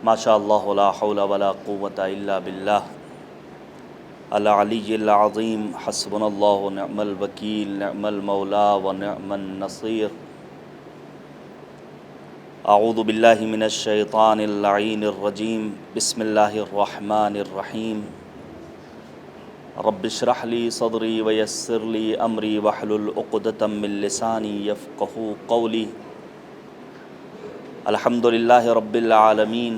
ما شاء اللہ لا حول ولا قوۃ الا باللہ العلی العظیم حسبنا اللہ ونعم الوکیل نعم المولا ونعم النصیر اعوذ باللہ من الشیطان اللعین الرجیم بسم اللہ الرحمن الرحیم رب اشرح لی صدری ویسر لی امری واحلل عقدۃ من لسانی یفقہوا قولی الحمد للہ رب العالمین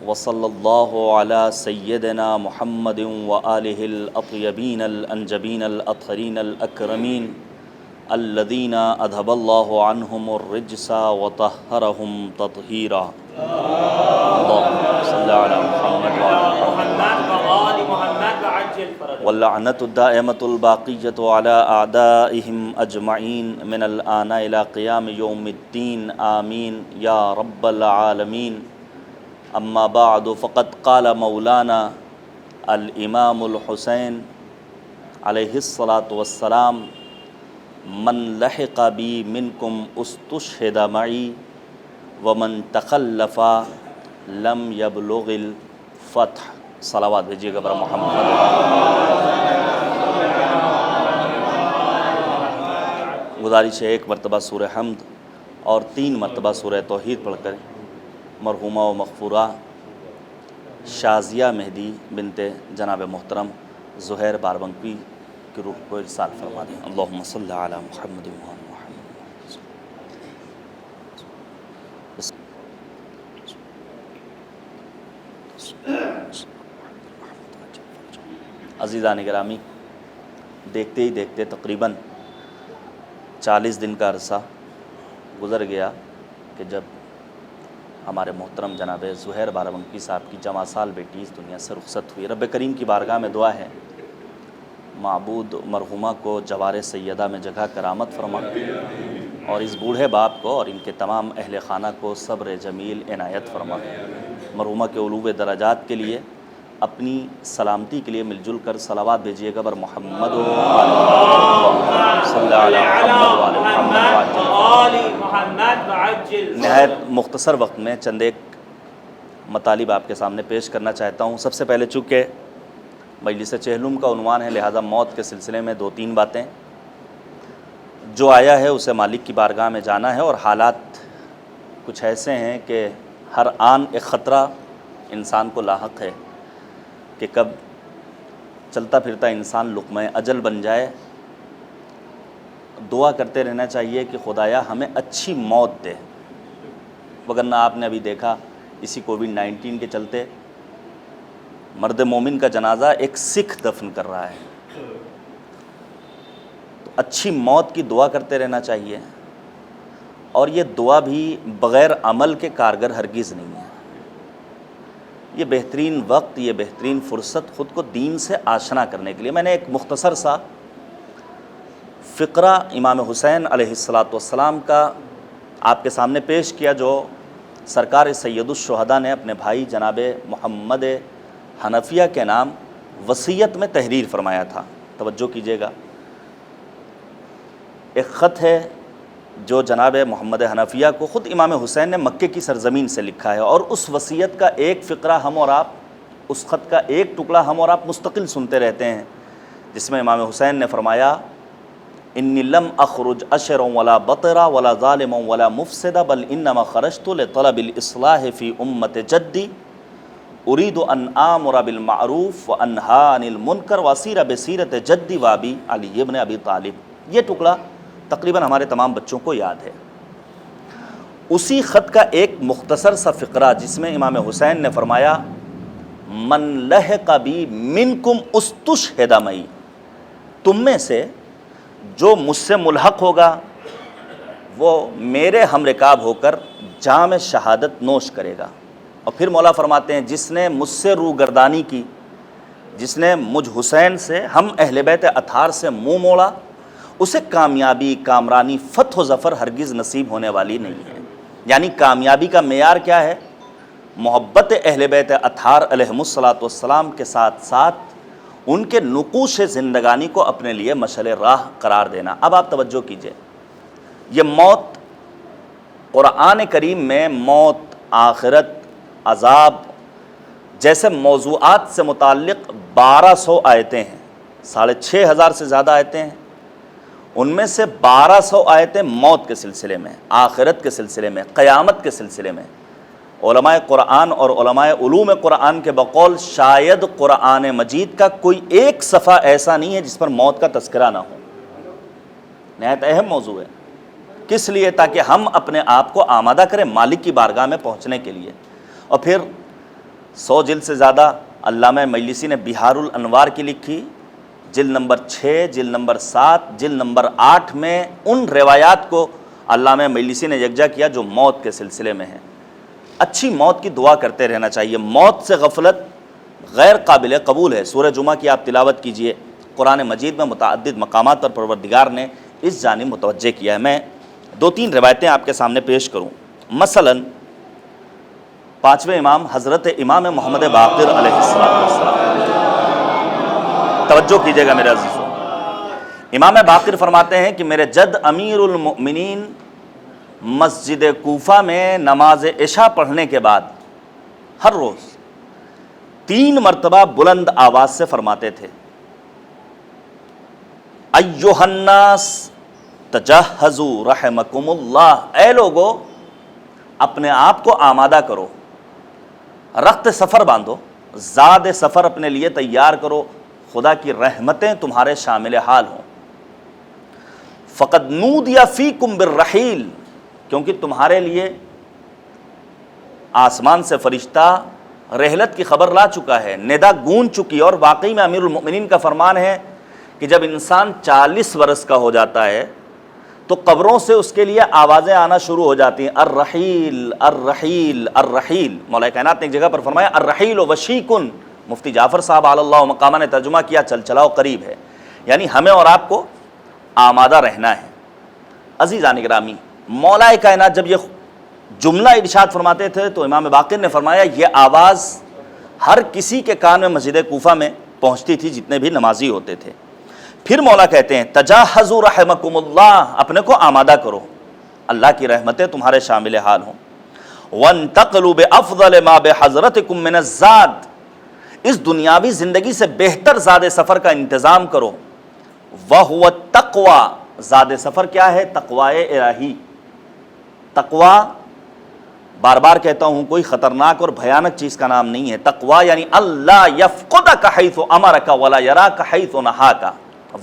وصلی اللہ علی سیدنا محمد وآلہ الاطیبین الانجبین الاطہرین الاکرمین الذین اذھب اللہ عنہم الرجس وطہرہم تطہیرا اللہم صلی علی محمد وآل محمد واللعنۃ الدائمۃ الباقیۃ علی اعدائہم اجمعین من الآن الی قیام یوم الدین آمین یا رب العالمین اما بعد فقد قال مولانا الامام الحسین علیہ الصلاۃ والسلام من لحق بی منکم استشہد معی ومن تخلف لم یبلغ الفتح۔ صلوات بھیجیے گا بر محمد۔ گزارش ہے 1 مرتبہ سورہ حمد اور 3 مرتبہ سورہ توحید پڑھ کر مرحومہ و مغفورہ شازیہ مہدی بنت جناب محترم زہیر باربنکی کی روح کو ارسال فرما دیں۔ اللہم صلی علی محمد و آل محمد۔ عزیزان گرامی، دیکھتے ہی دیکھتے تقریباً 40 دن کا عرصہ گزر گیا کہ جب ہمارے محترم جناب زہیر باربنکی صاحب کی جمع سال بیٹی اس دنیا سے رخصت ہوئی۔ رب کریم کی بارگاہ میں دعا ہے معبود مرحومہ کو جوار سیدہ میں جگہ کرامت فرما اور اس بوڑھے باپ کو اور ان کے تمام اہل خانہ کو صبر جمیل عنایت فرما۔ مرحومہ کے علو درجات کے لیے اپنی سلامتی کے لیے مل جل کر صلوات بھیجیے گا بر محمد و صلی علی محمد وعجل۔ نہایت مختصر وقت میں چند ایک مطالب آپ کے سامنے پیش کرنا چاہتا ہوں۔ سب سے پہلے چونکہ مجلس چہلم کا عنوان ہے لہذا موت کے سلسلے میں 2-3 باتیں۔ جو آیا ہے اسے مالک کی بارگاہ میں جانا ہے، اور حالات کچھ ایسے ہیں کہ ہر آن ایک خطرہ انسان کو لاحق ہے کہ کب چلتا پھرتا انسان لقمہ اجل بن جائے۔ دعا کرتے رہنا چاہیے کہ خدایا ہمیں اچھی موت دے، وگرنہ آپ نے ابھی دیکھا اسی کووڈ-19 کے چلتے مرد مومن کا جنازہ ایک سکھ دفن کر رہا ہے۔ تو اچھی موت کی دعا کرتے رہنا چاہیے، اور یہ دعا بھی بغیر عمل کے کارگر ہرگز نہیں ہے۔ یہ بہترین وقت، یہ بہترین فرصت خود کو دین سے آشنا کرنے کے لیے۔ میں نے ایک مختصر سا فقرہ امام حسین علیہ السلام کا آپ کے سامنے پیش کیا، جو سرکار سید الشہداء نے اپنے بھائی جناب محمد حنفیہ کے نام وصیت میں تحریر فرمایا تھا۔ توجہ کیجیے گا، ایک خط ہے جو جناب محمد حنفیہ کو خود امام حسین نے مکے کی سرزمین سے لکھا ہے، اور اس وصیت کا ایک فقرہ ہم اور آپ، اس خط کا ایک ٹکڑا ہم اور آپ مستقل سنتے رہتے ہیں، جس میں امام حسین نے فرمایا انی لم اخرج اشرا ولا بطرا ولا ظالما ولا مفسدا بل انما خرجت لطلب الاصلاح فی امت جدی اريد ان آمر بالمعروف وانہا عن المنکر واسیر بسیرت جدی وابی علی ابن ابی طالب۔ یہ ٹکڑا تقریباً ہمارے تمام بچوں کو یاد ہے۔ اسی خط کا ایک مختصر سا فقرہ جس میں امام حسین نے فرمایا من لحق بی منکم استشہد معی، تم میں سے جو مجھ سے ملحق ہوگا وہ میرے ہم رکاب ہو کر جام شہادت نوش کرے گا۔ اور پھر مولا فرماتے ہیں جس نے مجھ سے روگردانی کی، جس نے مجھ حسین سے، ہم اہل بیت اطہار سے منہ موڑا، اسے کامیابی، کامرانی، فتح و ظفر ہرگز نصیب ہونے والی نہیں ہے۔ یعنی کامیابی کا معیار کیا ہے؟ محبت اہل بیت اطہار علیہم الصلاۃ والسلام کے ساتھ ساتھ ان کے نقوش زندگانی کو اپنے لیے مشعل راہ قرار دینا۔ اب آپ توجہ کیجئے، یہ موت قرآن کریم میں موت، آخرت عذاب جیسے موضوعات سے متعلق 1200 آیتیں ہیں، 6500 سے زیادہ آیتیں ہیں، ان میں سے 1200 آیتیں موت کے سلسلے میں، آخرت کے سلسلے میں، قیامت کے سلسلے میں۔ علماء قرآن اور علماء علوم قرآن کے بقول شاید قرآن مجید کا کوئی ایک صفحہ ایسا نہیں ہے جس پر موت کا تذکرہ نہ ہو۔ نہایت اہم موضوع ہے، کس لیے؟ تاکہ ہم اپنے آپ کو آمادہ کریں مالک کی بارگاہ میں پہنچنے کے لیے۔ اور پھر 100 جلد سے زیادہ علامہ مجلسی نے بہار الانوار کی لکھی، جلد نمبر 6، جلد نمبر 7، جلد نمبر 8 میں ان روایات کو علامہ مجلسی نے یکجا کیا جو موت کے سلسلے میں ہیں۔ اچھی موت کی دعا کرتے رہنا چاہیے، موت سے غفلت غیر قابل قبول ہے۔ سورہ جمعہ کی آپ تلاوت کیجئے، قرآن مجید میں متعدد مقامات پر پروردگار نے اس جانب متوجہ کیا ہے۔ میں 2-3 روایتیں آپ کے سامنے پیش کروں۔ مثلا 5ویں امام حضرت امام محمد باقر علیہ السلام، توجہ کیجئے گا میرے عزیزوں، امام باقر فرماتے ہیں کہ میرے جد امیر المؤمنین مسجد کوفہ میں نماز عشاء پڑھنے کے بعد ہر روز 3 مرتبہ بلند آواز سے فرماتے تھے، ایھا الناس تجہزوا رحمکم اللہ، اے لوگو اپنے آپ کو آمادہ کرو، رخت سفر باندھو، زاد سفر اپنے لیے تیار کرو، خدا کی رحمتیں تمہارے شامل حال ہوں۔ فقد نودی فیکم بالرحیل، کیونکہ تمہارے لیے آسمان سے فرشتہ رحلت کی خبر لا چکا ہے، ندا گونج چکی، اور واقعی میں امیر المؤمنین کا فرمان ہے کہ جب انسان 40 برس کا ہو جاتا ہے تو قبروں سے اس کے لیے آوازیں آنا شروع ہو جاتی ہیں، الرحیل الرحیل الرحیل۔ مولا کائنات نے ایک جگہ پر فرمایا الرحیل وشیکن، مفتی جعفر صاحب علی اللہ مقامہ نے ترجمہ کیا چل چلاؤ قریب ہے، یعنی ہمیں اور آپ کو آمادہ رہنا ہے۔ عزیزان گرامی، مولا کائنات جب یہ جملہ ارشاد فرماتے تھے تو امام باقر نے فرمایا یہ آواز ہر کسی کے کان میں مسجد کوفہ میں پہنچتی تھی جتنے بھی نمازی ہوتے تھے۔ پھر مولا کہتے ہیں تجہزوا رحمکم اللہ، اپنے کو آمادہ کرو، اللہ کی رحمتیں تمہارے شامل حال ہوں۔ وانتقلوا بافضل ما بحضرتکم من الزاد، اس دنیاوی زندگی سے بہتر زاد سفر کا انتظام کرو۔ وہو التقوی، زاد سفر کیا ہے؟ تقوی الہی۔ تقوی بار بار کہتا ہوں کوئی خطرناک اور بھیانک چیز کا نام نہیں ہے۔ تقوی یعنی اللہ یفقدک حیث امرک ولا یراک حیث نہاک،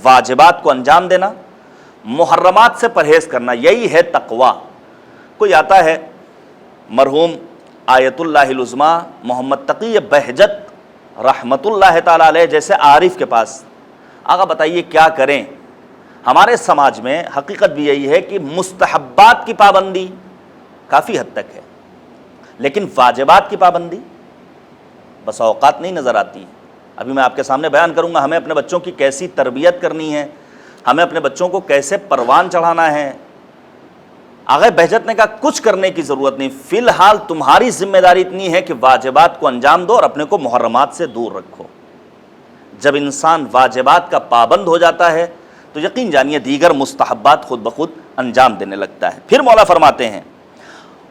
واجبات کو انجام دینا، محرمات سے پرہیز کرنا، یہی ہے تقوی۔ کوئی آتا ہے مرحوم آیت اللہ العظمیٰ محمد تقی بہجت رحمت اللہ تعالی علیہ جیسے عارف کے پاس، آقا بتائیے کیا کریں؟ ہمارے سماج میں حقیقت بھی یہی ہے کہ مستحبات کی پابندی کافی حد تک ہے، لیکن واجبات کی پابندی بس اوقات نہیں نظر آتی۔ ابھی میں آپ کے سامنے بیان کروں گا ہمیں اپنے بچوں کی کیسی تربیت کرنی ہے، ہمیں اپنے بچوں کو کیسے پروان چڑھانا ہے۔ آغا بہجت نے کہا کچھ کرنے کی ضرورت نہیں، فی الحال تمہاری ذمہ داری اتنی ہے کہ واجبات کو انجام دو اور اپنے کو محرمات سے دور رکھو۔ جب انسان واجبات کا پابند ہو جاتا ہے تو یقین جانیے دیگر مستحبات خود بخود انجام دینے لگتا ہے۔ پھر مولا فرماتے ہیں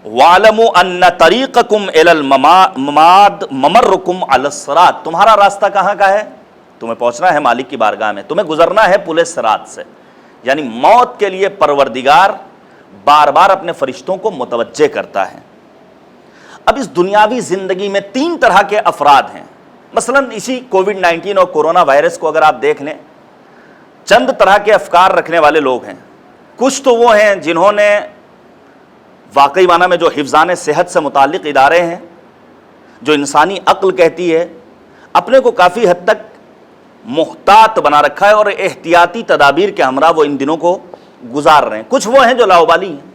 وَاعْلَمُوا أَنَّ طَرِيقَكُمْ إِلَى الْمَمَادِ مَمَرُّكُمْ عَلَى الصِّرَاطِ، تمہارا راستہ کہاں کا ہے؟ تمہیں پہنچنا ہے مالک کی بارگاہ میں، تمہیں گزرنا ہے پل صراط سے، یعنی موت کے لیے پروردگار بار بار اپنے فرشتوں کو متوجہ کرتا ہے۔ اب اس دنیاوی زندگی میں 3 طرح کے افراد ہیں۔ مثلا اسی کووڈ-19 اور کورونا وائرس کو اگر آپ دیکھ لیں، چند طرح کے افکار رکھنے والے لوگ ہیں۔ کچھ تو وہ ہیں جنہوں نے واقعی معنی میں جو حفظان صحت سے متعلق ادارے ہیں، جو انسانی عقل کہتی ہے، اپنے کو کافی حد تک محتاط بنا رکھا ہے اور احتیاطی تدابیر کے ہمراہ وہ ان دنوں کو گزار رہے ہیں۔ کچھ وہ ہیں جو لاؤبالی ہیں۔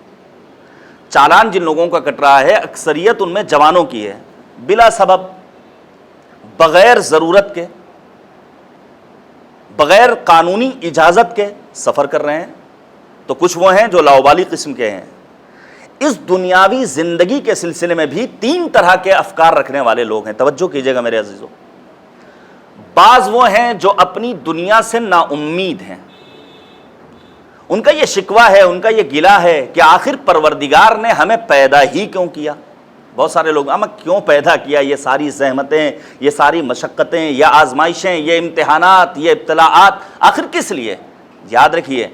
چالان جن لوگوں کا کٹ رہا ہے اکثریت ان میں جوانوں کی ہے، بلا سبب، بغیر ضرورت کے، بغیر قانونی اجازت کے سفر کر رہے ہیں۔ تو کچھ وہ ہیں جو لاؤبالی قسم کے ہیں۔ اس دنیاوی زندگی کے سلسلے میں بھی 3 طرح کے افکار رکھنے والے لوگ ہیں، توجہ کیجئے گا میرے عزیزوں۔ بعض وہ ہیں جو اپنی دنیا سے نا امید ہیں، ان کا یہ شکوہ ہے، ان کا یہ گلہ ہے کہ آخر پروردگار نے ہمیں پیدا ہی کیوں کیا؟ بہت سارے لوگ ہمیں کیوں پیدا کیا، یہ ساری زحمتیں، یہ ساری مشقتیں، یہ آزمائشیں، یہ امتحانات، یہ ابتلاعات، آخر کس لیے؟ یاد رکھیے،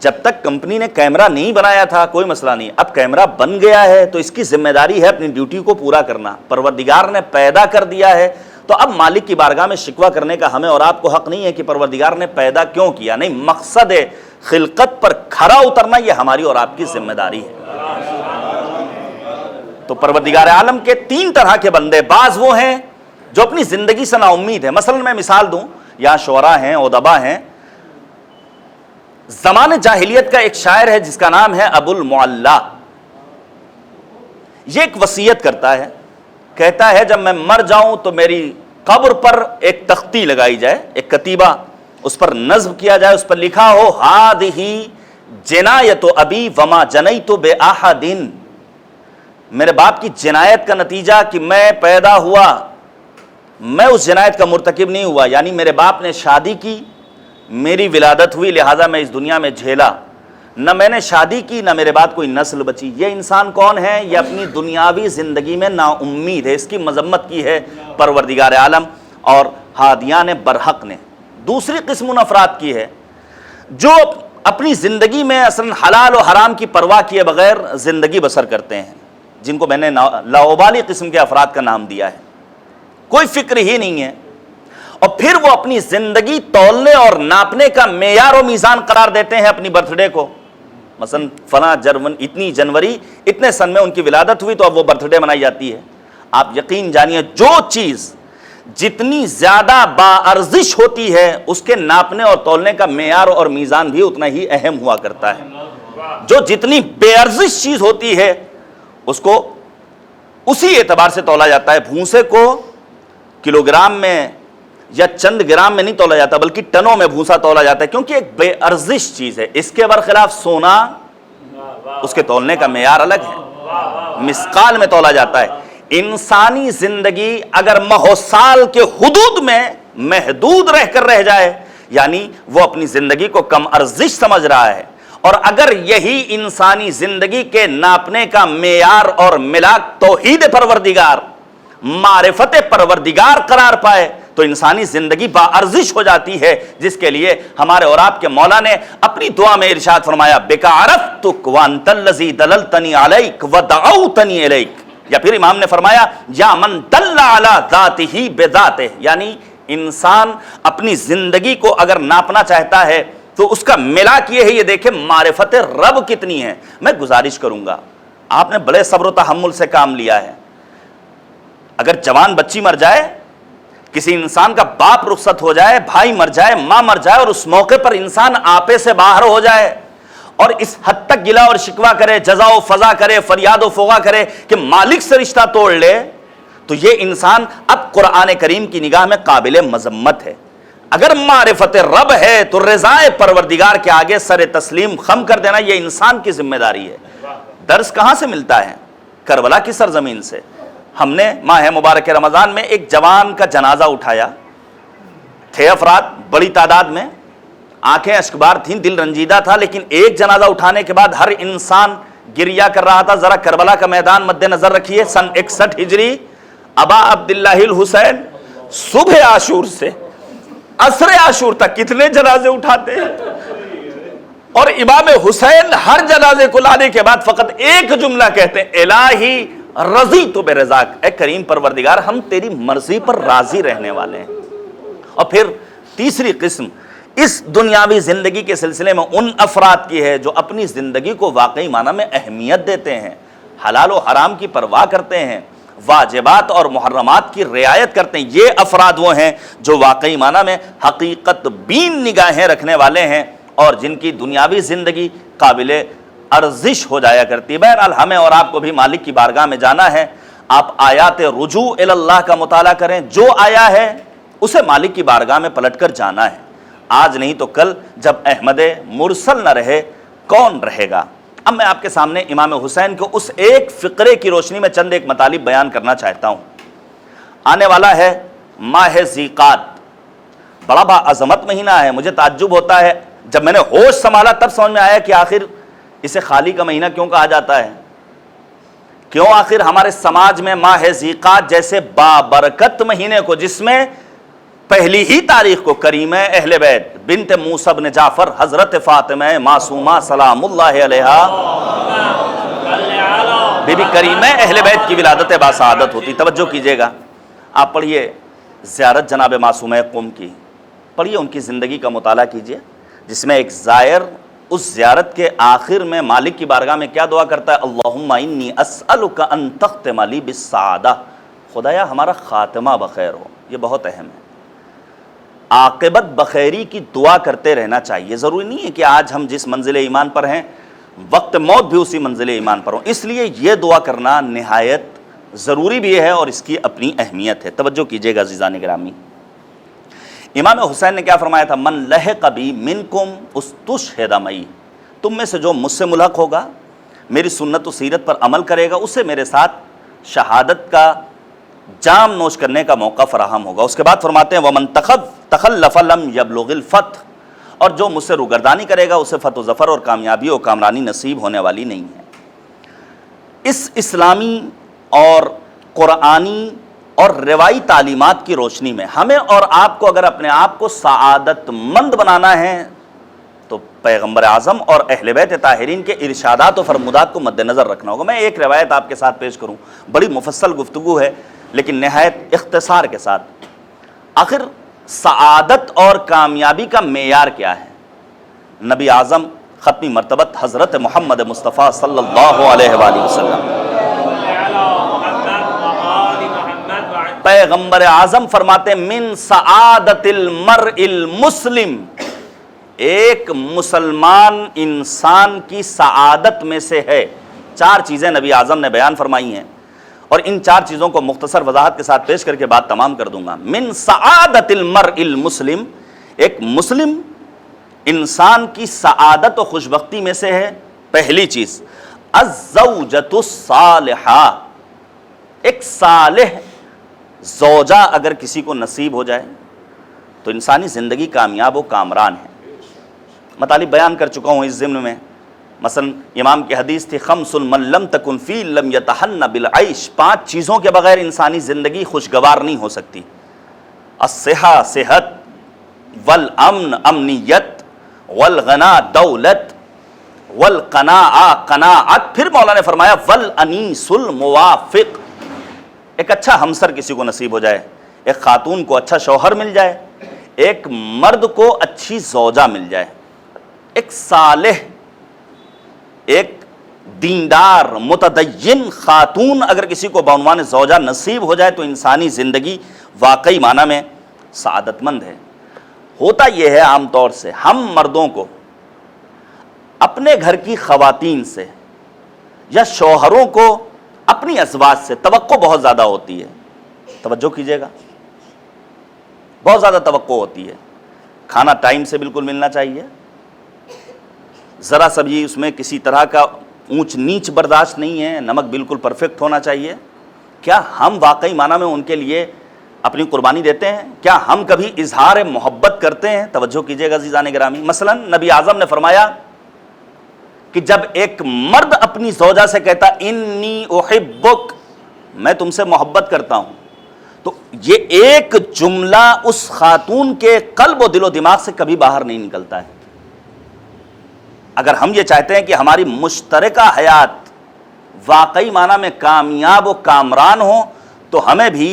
جب تک کمپنی نے کیمرہ نہیں بنایا تھا کوئی مسئلہ نہیں، اب کیمرہ بن گیا ہے تو اس کی ذمہ داری ہے اپنی ڈیوٹی کو پورا کرنا۔ پروردگار نے پیدا کر دیا ہے تو اب مالک کی بارگاہ میں شکوہ کرنے کا ہمیں اور آپ کو حق نہیں ہے کہ پروردگار نے پیدا کیوں کیا، نہیں، مقصد خلقت پر کھرا اترنا یہ ہماری اور آپ کی ذمہ داری ہے۔ تو پروردگار عالم کے 3 طرح کے بندے، بعض وہ ہیں جو اپنی زندگی سے نا امید ہے۔ مثلا میں مثال دوں، یہاں شعراء ہیں، ادبا ہیں۔ زمان جاہلیت کا ایک شاعر ہے جس کا نام ہے ابو المعلیٰ، یہ ایک وصیت کرتا ہے، کہتا ہے جب میں مر جاؤں تو میری قبر پر ایک تختی لگائی جائے، ایک کتیبہ، اس پر نظم کیا جائے، اس پر لکھا ہو ہادہی جنایت ابی وما جنیت بأحد، میرے باپ کی جنایت کا نتیجہ کہ میں پیدا ہوا، میں اس جنایت کا مرتکب نہیں ہوا، یعنی میرے باپ نے شادی کی، میری ولادت ہوئی، لہٰذا میں اس دنیا میں جھیلا، نہ میں نے شادی کی نہ میرے بعد کوئی نسل بچی۔ یہ انسان کون ہے؟ یہ اپنی دنیاوی زندگی میں نا امید ہے، اس کی مذمت کی ہے پروردگار عالم اور ہادیان برحق نے۔ دوسری قسم ان افراد کی ہے جو اپنی زندگی میں اصلا حلال و حرام کی پرواہ کیے بغیر زندگی بسر کرتے ہیں، جن کو میں نے لاؤبالی قسم کے افراد کا نام دیا ہے، کوئی فکر ہی نہیں ہے، اور پھر وہ اپنی زندگی تولنے اور ناپنے کا معیار و میزان قرار دیتے ہیں اپنی برتھ ڈے کو۔ مثلا فلاں اتنی جنوری اتنے سن میں ان کی ولادت ہوئی تو اب وہ برتھ ڈے منائی جاتی ہے۔ آپ یقین جانیے جو چیز جتنی زیادہ باارزش ہوتی ہے اس کے ناپنے اور تولنے کا معیار اور میزان بھی اتنا ہی اہم ہوا کرتا ہے۔ جو جتنی بے ارزش چیز ہوتی ہے اس کو اسی اعتبار سے تولا جاتا ہے۔ بھونسے کو کلو گرام میں یا چند گرام میں نہیں تولا جاتا بلکہ ٹنوں میں بھونسا تولا جاتا ہے، کیونکہ ایک بے ارزش چیز ہے۔ اس کے برخلاف سونا، اس کے تولنے کا معیار الگ ہے، مسقال میں تولا جاتا ہے۔ انسانی زندگی اگر ماہ و سال کے حدود میں محدود رہ کر رہ جائے، یعنی وہ اپنی زندگی کو کم ارزش سمجھ رہا ہے، اور اگر یہی انسانی زندگی کے ناپنے کا معیار اور ملاک توحید پروردگار، معرفت پروردگار قرار پائے تو انسانی زندگی باارزش ہو جاتی ہے، جس کے لیے ہمارے اور آپ کے مولا نے اپنی دعا میں ارشاد فرمایا بِكَ عَرَفْتُكَ وَأَنْتَ الَّذِي دَلَلْتَنِي عَلَيْكَ وَدَعَوْتَنِي إِلَيْكَ، یا پھر امام نے فرمایا یا من دل علی ذاتہ بذاتہ، یعنی انسان اپنی زندگی کو اگر ناپنا چاہتا ہے تو اس کا ملاک یہ ہے، یہ دیکھیں معرفت رب کتنی ہے۔ میں گزارش کروں گا، آپ نے بڑے صبر و تحمل سے کام لیا ہے، اگر جوان بچی مر جائے، کسی انسان کا باپ رخصت ہو جائے، بھائی مر جائے، ماں مر جائے، اور اس موقع پر انسان آپے سے باہر ہو جائے اور اس حد تک گلا اور شکوہ کرے، جزا و فضا کرے، فریاد و فغا کرے کہ مالک سے رشتہ توڑ لے، تو یہ انسان اب قرآن کریم کی نگاہ میں قابل مذمت ہے۔ اگر معرفت رب ہے تو رضائے پروردگار کے آگے سر تسلیم خم کر دینا یہ انسان کی ذمہ داری ہے۔ درس کہاں سے ملتا ہے؟ کربلا کی سرزمین سے۔ ہم نے ماہ مبارک رمضان میں ایک جوان کا جنازہ اٹھایا، تھے افراد بڑی تعداد میں، آنکھیں اشکبار تھیں، دل رنجیدہ تھا، لیکن ایک جنازہ اٹھانے کے بعد ہر انسان گریہ کر رہا تھا۔ ذرا کربلا کا میدان مد نظر رکھیے، سن 61 ہجری، ابا عبداللہ الحسین صبح عاشور سے عصر عاشور تک کتنے جنازے اٹھاتے ہیں، اور امام حسین ہر جنازے کو لانے کے بعد فقط ایک جملہ کہتے ہیں الہی رضیت برضاک، اے کریم پروردگار ہم تیری مرضی پر راضی رہنے والے ہیں۔ اور پھر تیسری قسم اس دنیاوی زندگی کے سلسلے میں ان افراد کی ہے جو اپنی زندگی کو واقعی معنی میں اہمیت دیتے ہیں، حلال و حرام کی پرواہ کرتے ہیں، واجبات اور محرمات کی رعایت کرتے ہیں۔ یہ افراد وہ ہیں جو واقعی معنی میں حقیقت بین نگاہیں رکھنے والے ہیں اور جن کی دنیاوی زندگی قابل ارزش ہو جایا کرتی ہے۔ بہرحال ہمیں اور آپ کو بھی مالک کی بارگاہ میں جانا ہے۔ آپ آیات رجوع الی اللہ کا مطالعہ کریں، جو آیا ہے اسے مالک کی بارگاہ میں پلٹ کر جانا ہے، آج نہیں تو کل جب احمد مرسل نہ رہے کون رہے گا۔ اب میں آپ کے سامنے امام حسین کو اس ایک فقرے کی روشنی میں چند ایک مطالب بیان کرنا چاہتا ہوں۔ آنے والا ہے ماہ ذیقعد، بڑا باعظمت مہینہ ہے۔ مجھے تعجب ہوتا ہے، جب میں نے ہوش سنبھالا تب سمجھ میں آیا کہ آخر اسے خالی کا مہینہ کیوں کہا جاتا ہے۔ کیوں آخر ہمارے سماج میں ماہ ذیقات جیسے بابرکت مہینے کو، جس میں پہلی ہی تاریخ کو کریمہ اہل بیت بنت موسیٰ بن جعفر حضرت فاطمہ معصومہ سلام اللہ علیہا بی بی کریمہ اہل بیت کی ولادت باسعادت ہوتی. توجہ کیجئے گا، آپ پڑھیے زیارت جناب معصومہ قم کی، پڑھیے ان کی زندگی کا مطالعہ کیجئے، جس میں ایک زائر اس زیارت کے آخر میں مالک کی بارگاہ میں کیا دعا کرتا ہے؟ اللہم انی اسألک ان تختم لی بالسعادہ، خدایا ہمارا خاتمہ بخیر ہو. یہ بہت اہم ہے، عاقبت بخیری کی دعا کرتے رہنا چاہیے. ضروری نہیں ہے کہ آج ہم جس منزل ایمان پر ہیں وقت موت بھی اسی منزل ایمان پر ہوں، اس لیے یہ دعا کرنا نہایت ضروری بھی ہے اور اس کی اپنی اہمیت ہے. توجہ کیجئے گا عزیزان گرامی، امام حسین نے کیا فرمایا تھا؟ من لحق بی منکم استشہد معی، تم میں سے جو مجھ سے ملحق ہوگا، میری سنت و سیرت پر عمل کرے گا، اسے میرے ساتھ شہادت کا جام نوش کرنے کا موقع فراہم ہوگا. اس کے بعد فرماتے ہیں ومن تخلف لم یبلغ الفتح، اور جو مجھ سے روگردانی کرے گا اسے فتح و ظفر اور کامیابی اور کامرانی نصیب ہونے والی نہیں ہے. اس اسلامی اور قرآنی اور روایی تعلیمات کی روشنی میں ہمیں اور آپ کو اگر اپنے آپ کو سعادت مند بنانا ہے تو پیغمبر اعظم اور اہل بیت طاہرین کے ارشادات و فرمودات کو مد نظر رکھنا ہوگا. میں ایک روایت آپ کے ساتھ پیش کروں، بڑی مفصل گفتگو ہے لیکن نہایت اختصار کے ساتھ. آخر سعادت اور کامیابی کا معیار کیا ہے؟ نبی اعظم ختمی مرتبت حضرت محمد مصطفیٰ صلی اللہ علیہ وآلہ وسلم، پیغمبر اعظم فرماتے ہیں من سعادت المرء المسلم، ایک مسلمان انسان کی سعادت میں سے ہے. 4 چیزیں نبی اعظم نے بیان فرمائی ہیں اور ان 4 چیزوں کو مختصر وضاحت کے ساتھ پیش کر کے بات تمام کر دوں گا. من سعادت المرء المسلم، ایک مسلم انسان کی سعادت و خوشبختی میں سے ہے پہلی چیز الزوجۃ الصالحہ، ایک صالح زوجہ اگر کسی کو نصیب ہو جائے تو انسانی زندگی کامیاب و کامران ہے. مطالب بیان کر چکا ہوں اس ضمن میں، مثلا امام کی حدیث تھی خمس من لم تکن فی لم یتہن بالعیش، 5 چیزوں کے بغیر انسانی زندگی خوشگوار نہیں ہو سکتی. الصحہ صحت، والامن امنیت، والغنا دولت، والقناعہ قناعت، پھر مولا نے فرمایا والانیس الموافق، ایک اچھا ہمسر کسی کو نصیب ہو جائے، ایک خاتون کو اچھا شوہر مل جائے، ایک مرد کو اچھی زوجہ مل جائے، ایک صالح ایک دیندار متدین خاتون اگر کسی کو بعنوان زوجہ نصیب ہو جائے تو انسانی زندگی واقعی معنی میں سعادت مند ہے. ہوتا یہ ہے عام طور سے ہم مردوں کو اپنے گھر کی خواتین سے یا شوہروں کو اپنی ازواج سے توقع بہت زیادہ ہوتی ہے. توجہ کیجئے گا، بہت زیادہ توقع ہوتی ہے. کھانا ٹائم سے بالکل ملنا چاہیے، ذرا سا بھی اس میں کسی طرح کا اونچ نیچ برداشت نہیں ہے، نمک بالکل پرفیکٹ ہونا چاہیے. کیا ہم واقعی معنی میں ان کے لیے اپنی قربانی دیتے ہیں؟ کیا ہم کبھی اظہار محبت کرتے ہیں؟ توجہ کیجئے گا عزیزان گرامی. مثلا نبی اعظم نے فرمایا کہ جب ایک مرد اپنی زوجہ سے کہتا انی احبک، میں تم سے محبت کرتا ہوں، تو یہ ایک جملہ اس خاتون کے قلب و دل و دماغ سے کبھی باہر نہیں نکلتا ہے. اگر ہم یہ چاہتے ہیں کہ ہماری مشترکہ حیات واقعی معنی میں کامیاب و کامران ہو تو ہمیں بھی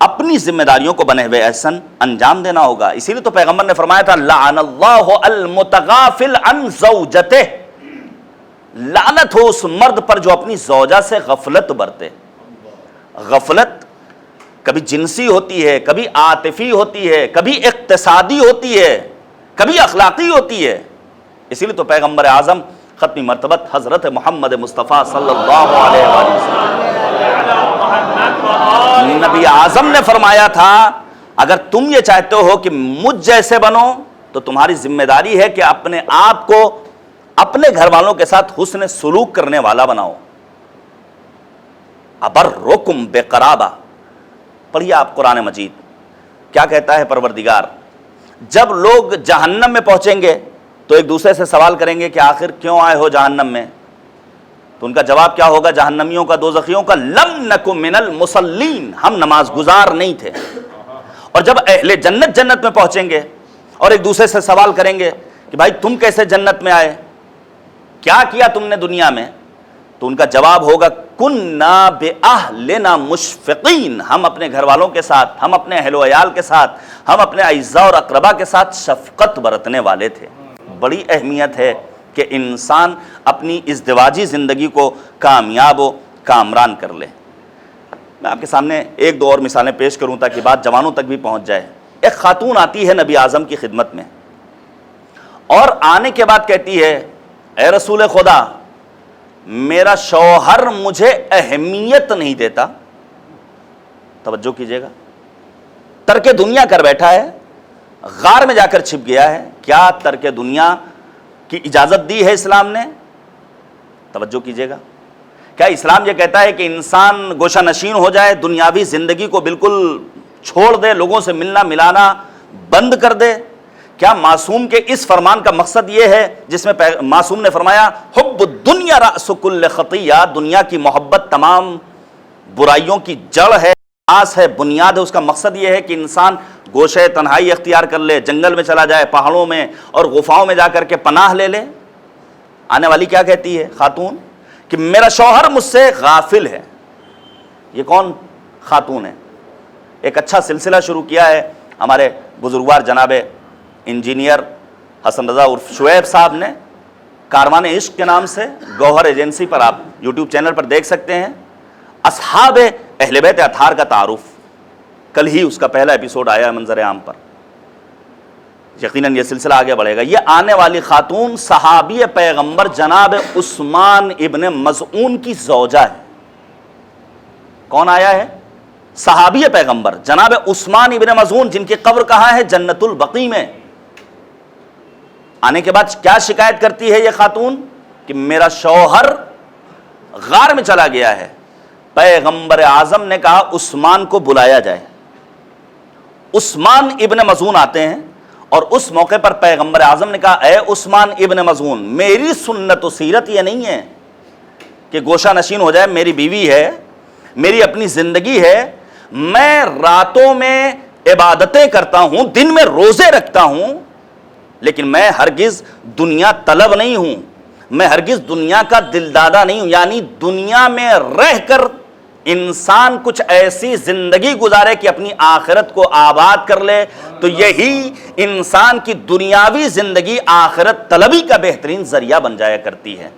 اپنی ذمہ داریوں کو بنے ہوئے احسن انجام دینا ہوگا. اسی لیے تو پیغمبر نے فرمایا تھا لعن اللہ المتغافل عن زوجتہ، لعنت ہو اس مرد پر جو اپنی زوجہ سے غفلت برتے. غفلت کبھی جنسی ہوتی ہے، کبھی عاطفی ہوتی ہے، کبھی اقتصادی ہوتی ہے، کبھی اخلاقی ہوتی ہے. اسی لیے تو پیغمبر اعظم ختمی مرتبت حضرت محمد مصطفیٰ صلی اللہ علیہ وآلہ وسلم نبی اعظم نے فرمایا تھا اگر تم یہ چاہتے ہو کہ مجھ جیسے بنو تو تمہاری ذمہ داری ہے کہ اپنے آپ کو اپنے گھر والوں کے ساتھ حسن سلوک کرنے والا بناؤ. ابرکم بقرابہ، پڑھیے آپ قرآن مجید کیا کہتا ہے پروردگار. جب لوگ جہنم میں پہنچیں گے تو ایک دوسرے سے سوال کریں گے کہ آخر کیوں آئے ہو جہنم میں؟ تو ان کا جواب کیا ہوگا جہنمیوں کا، دوزخیوں کا؟ لم نک من المصلین، ہم نماز گزار نہیں تھے۔ اور جب اہل جنت جنت میں پہنچیں گے اور ایک دوسرے سے سوال کریں گے کہ بھائی تم کیسے جنت میں آئے، کیا کیا تم نے دنیا میں، تو ان کا جواب ہوگا کننا بأہلنا مشفقین، ہم اپنے گھر والوں کے ساتھ، ہم اپنے اہل و عیال کے ساتھ، ہم اپنے اعزاء اور اقربا کے ساتھ شفقت برتنے والے تھے۔ بڑی اہمیت ہے کہ انسان اپنی ازدواجی زندگی کو کامیاب و کامران کر لے۔ میں آپ کے سامنے ایک دو اور مثالیں پیش کروں تاکہ بات جوانوں تک بھی پہنچ جائے۔ ایک خاتون آتی ہے نبی اعظم کی خدمت میں اور آنے کے بعد کہتی ہے اے رسول خدا، میرا شوہر مجھے اہمیت نہیں دیتا۔ توجہ کیجئے گا، ترک دنیا کر بیٹھا ہے، غار میں جا کر چھپ گیا ہے۔ کیا ترک دنیا کی اجازت دی ہے اسلام نے؟ توجہ کیجئے گا، کیا اسلام یہ کہتا ہے کہ انسان گوشہ نشین ہو جائے، دنیاوی زندگی کو بالکل چھوڑ دے، لوگوں سے ملنا ملانا بند کر دے؟ کیا معصوم کے اس فرمان کا مقصد یہ ہے جس میں معصوم نے فرمایا حب الدنیا رأس کل خطیہ، دنیا کی محبت تمام برائیوں کی جڑ ہے، آس ہے، بنیاد ہے، اس کا مقصد یہ ہے کہ انسان گوشہ تنہائی اختیار کر لے، جنگل میں چلا جائے، پہاڑوں میں اور غفاؤں میں جا کر کے پناہ لے لے؟ آنے والی کیا کہتی ہے خاتون کہ میرا شوہر مجھ سے غافل ہے۔ یہ کون خاتون ہے؟ ایک اچھا سلسلہ شروع کیا ہے ہمارے بزرگوار جناب انجینئر حسن رضا عرف شعیب صاحب نے، کاروان عشق کے نام سے، گوہر ایجنسی پر آپ یوٹیوب چینل پر دیکھ سکتے ہیں۔ اصحاب اہل بیت اطہار کا تعارف، کل ہی اس کا پہلا ایپیسوڈ آیا ہے منظر عام پر، یقیناً یہ سلسلہ آگے بڑھے گا۔ یہ آنے والی خاتون صحابی پیغمبر جناب عثمان ابن مظعون کی زوجہ ہے۔ کون آیا ہے؟ صحابی پیغمبر جناب عثمان ابن مظعون، جن کی قبر کہاں ہے؟ جنت البقیع میں۔ آنے کے بعد کیا شکایت کرتی ہے یہ خاتون کہ میرا شوہر غار میں چلا گیا ہے۔ پیغمبر اعظم نے کہا عثمان کو بلایا جائے۔ عثمان ابن مظعون آتے ہیں اور اس موقع پر پیغمبر اعظم نے کہا اے عثمان ابن مظعون، میری سنت و سیرت یہ نہیں ہے کہ گوشہ نشین ہو جائے، میری بیوی ہے، میری اپنی زندگی ہے، میں راتوں میں عبادتیں کرتا ہوں، دن میں روزے رکھتا ہوں، لیکن میں ہرگز دنیا طلب نہیں ہوں، میں ہرگز دنیا کا دلدادہ نہیں ہوں۔ یعنی دنیا میں رہ کر انسان کچھ ایسی زندگی گزارے کہ اپنی آخرت کو آباد کر لے، تو یہی انسان کی دنیاوی زندگی آخرت طلبی کا بہترین ذریعہ بن جایا کرتی ہے۔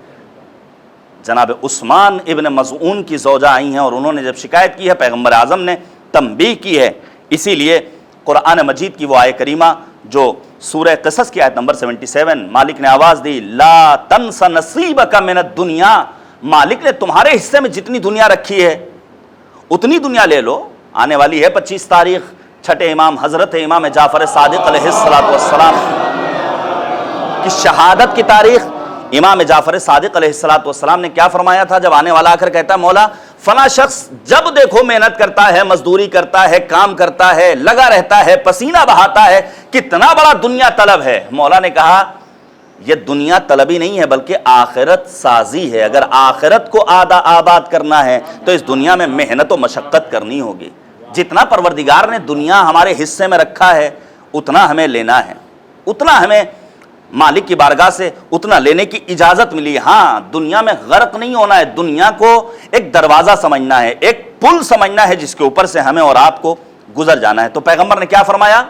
جناب عثمان ابن مظعون کی زوجہ آئی ہیں اور انہوں نے جب شکایت کی ہے، پیغمبر اعظم نے تنبیہ کی ہے۔ اسی لیے قرآن مجید کی وہ آیت کریمہ جو سورہ قصص کی آیت نمبر 77، مالک نے آواز دی لا تنس نصیبک من الدنیا، مالک نے تمہارے حصے میں جتنی دنیا رکھی ہے اتنی دنیا لے لو۔ آنے والی ہے 25 تاریخ، چھٹے امام حضرت امام جعفر صادق علیہ السلام کی شہادت کی تاریخ۔ امام جعفر صادق علیہ السلام نے کیا فرمایا تھا جب آنے والا آ کر کہتا ہے مولا فلاں شخص جب دیکھو محنت کرتا ہے، مزدوری کرتا ہے، کام کرتا ہے، لگا رہتا ہے، پسینہ بہاتا ہے، کتنا بڑا دنیا طلب ہے۔ مولا نے کہا یہ دنیا طلبی نہیں ہے بلکہ آخرت سازی ہے۔ اگر آخرت کو آباد کرنا ہے تو اس دنیا میں محنت و مشقت کرنی ہوگی۔ جتنا پروردگار نے دنیا ہمارے حصے میں رکھا ہے اتنا ہمیں لینا ہے، اتنا ہمیں مالک کی بارگاہ سے اتنا لینے کی اجازت ملی۔ ہاں، دنیا میں غرق نہیں ہونا ہے، دنیا کو ایک دروازہ سمجھنا ہے، ایک پل سمجھنا ہے جس کے اوپر سے ہمیں اور آپ کو گزر جانا ہے۔ تو پیغمبر نے کیا فرمایا؟